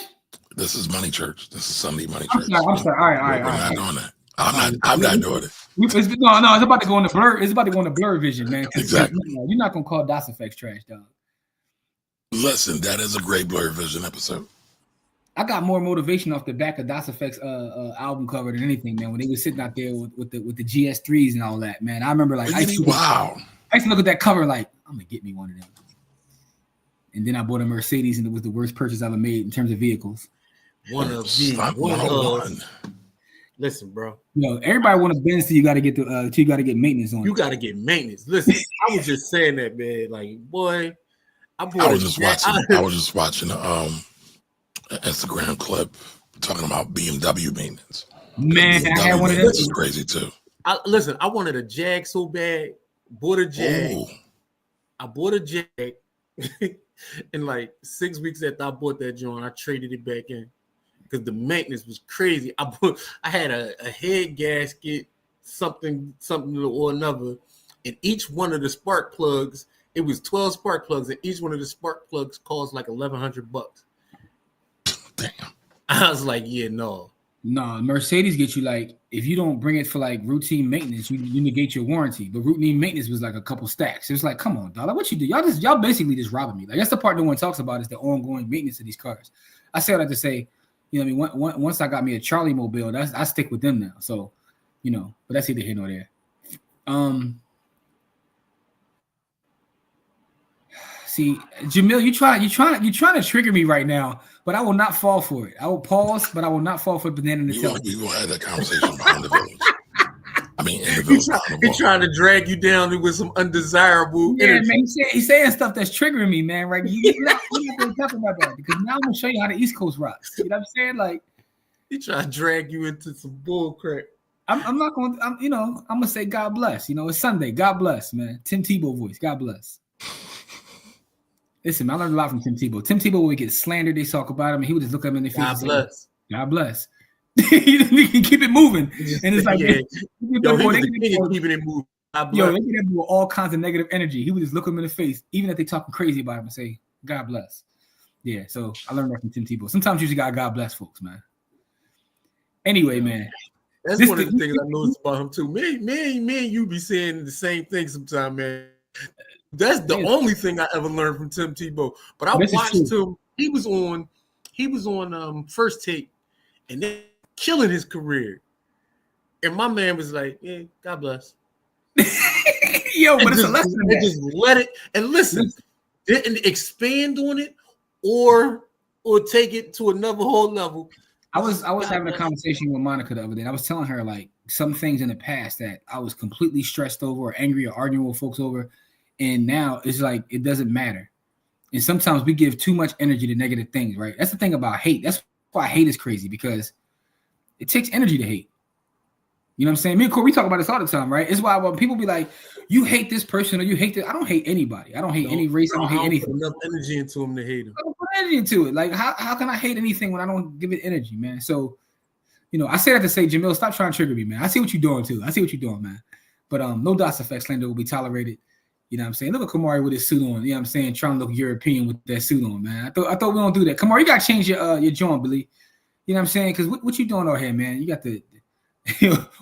This is Money Church. This is Sunday Money Church. I'm sorry. All right. We're not doing that. I'm not doing it. No. It's about to go in the blur. It's about to go in the blur vision, man. Exactly. You're not gonna call DOS Effects trash, dog. Listen, that is a great blur vision episode. I got more motivation off the back of DOS Effects album cover than anything, man. When they were sitting out there with the GS3s and all that, man. I remember like I used to look at that cover like I'm gonna get me one of them. And then I bought a Mercedes, and it was the worst purchase I ever made in terms of vehicles. Listen, bro. Everybody want a Benz, so you got to get maintenance on. You got to get maintenance. Listen, I was just saying that, man. Like, boy, I was just watching an Instagram clip talking about BMW maintenance. Man, I had one of those. This is crazy too. Listen, I wanted a Jag so bad. Bought a Jag. Ooh. I bought a Jag. And like 6 weeks after I bought that joint, I traded it back in because the maintenance was crazy. I had a head gasket, something or another, and each one of the spark plugs, it was 12 spark plugs, and each one of the spark plugs cost like $1,100. Damn. I was like, yeah, no, Mercedes gets you like, if you don't bring it for like routine maintenance, you negate your warranty. But routine maintenance was like a couple stacks. It was like, come on, dog, like, what you do? Y'all basically just robbing me. Like, that's the part no one talks about is the ongoing maintenance of these cars. I say all that to say, you know what I mean? Once I got me a Charlie Mobile, I stick with them now. So, but that's either here nor there. See, Jamil, you trying to trigger me right now, but I will not fall for it. I will pause, but I will not fall for banana in the tail. We will have that conversation behind the village. I mean, in the village. He's trying to drag you down with some undesirable energy. Man, he's saying stuff that's triggering me, man. Right? You're not going to talk about that because now I'm going to show you how the East Coast rocks. You know what I'm saying? Like, he trying to drag you into some bull crap. I'm not going to, I'm going to say God bless. It's Sunday. God bless, man. Tim Tebow voice. God bless. Listen, man, I learned a lot from Tim Tebow. Tim Tebow would get slandered. They talk about him, and he would just look at him in the face. God bless. God bless. He can keep it moving, and it's like, keeping it moving. Yo, they get him with all kinds of negative energy. He would just look him in the face, even if they talking crazy about him, and say, "God bless." Yeah, so I learned that from Tim Tebow. Sometimes you just got God bless folks, man. Anyway, man, that's one of the things I noticed about him too. Me and you be saying the same thing sometimes, man. That's the only thing I ever learned from Tim Tebow. But I watched him. He was on First Take, and then killing his career. And my man was like, "Yeah, God bless." Yo, but it's a lesson. Just let it and listen. Didn't expand on it or take it to another whole level. I was having a conversation with Monica the other day. And I was telling her like some things in the past that I was completely stressed over or angry or arguing with folks over. And now it's like it doesn't matter. And sometimes we give too much energy to negative things, right? That's the thing about hate. That's why hate is crazy, because it takes energy to hate. You know what I'm saying? Me and Corey, we talk about this all the time, right? It's why when people be like, you hate this person or you hate this, I don't hate anybody. I don't hate any race. I don't hate anything. Enough energy into him to hate him. I don't put energy into it. Like, how can I hate anything when I don't give it energy, man? So, I say that to say, Jamil, stop trying to trigger me, man. I see what you're doing too. I see what you're doing, man. But no DOS effect slander will be tolerated. You know what I'm saying? Look at Kamari with his suit on. You know what I'm saying? Trying to look European with that suit on, man. I thought we don't do that. Kamari, you got to change your joint, Billy. You know what I'm saying? Because what you doing over here, man? You got the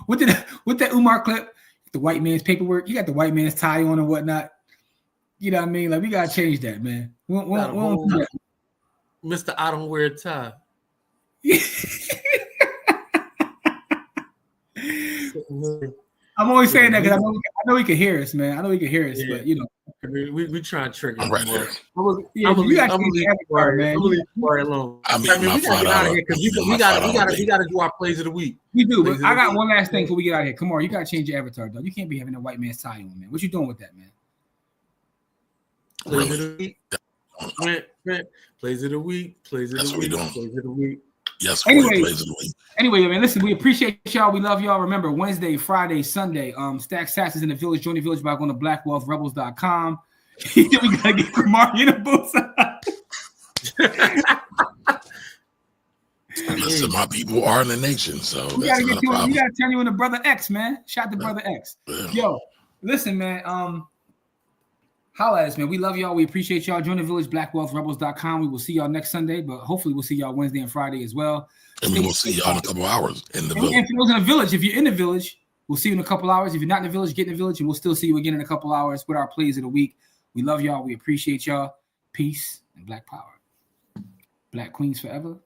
with that Umar clip, the white man's paperwork. You got the white man's tie on and whatnot. You know what I mean? Like, we got to change that, man. We don't do that. Mr. I don't wear a tie. I'm always saying that because I know he can hear us, man. I know he can hear us, but we try and trigger. I'm right there. I'm gonna leave Corey alone. We gotta get out of here because we gotta do our plays of the week. We do, but I got one last thing before we get out of here. Come on, you gotta change your avatar, though. You can't be having a white man's tie on, man. What you doing with that, man? Plays of the week. Plays of the week. Plays of the week. Plays of the week. Yes. Anyway, man, listen, we appreciate y'all. We love y'all. Remember, Wednesday, Friday, Sunday, Stack Sats is in the village. Join the village by going to blackwealthrebels.com. We gotta get Kamari in the booth. Listen, my people are in the nation, so we gotta get you. We gotta turn you into Brother X, man. Shout to Brother X. Yeah. Yo, listen, man. Holla at us, man. We love y'all. We appreciate y'all. Join the village, blackwealthrebels.com. We will see y'all next Sunday, but hopefully we'll see y'all Wednesday and Friday as well. And we will see y'all in a couple hours in the village. And for those in the village, if you're in the village, we'll see you in a couple hours. If you're not in the village, get in the village, and we'll still see you again in a couple hours with our plays of the week. We love y'all. We appreciate y'all. Peace and Black Power. Black Queens forever.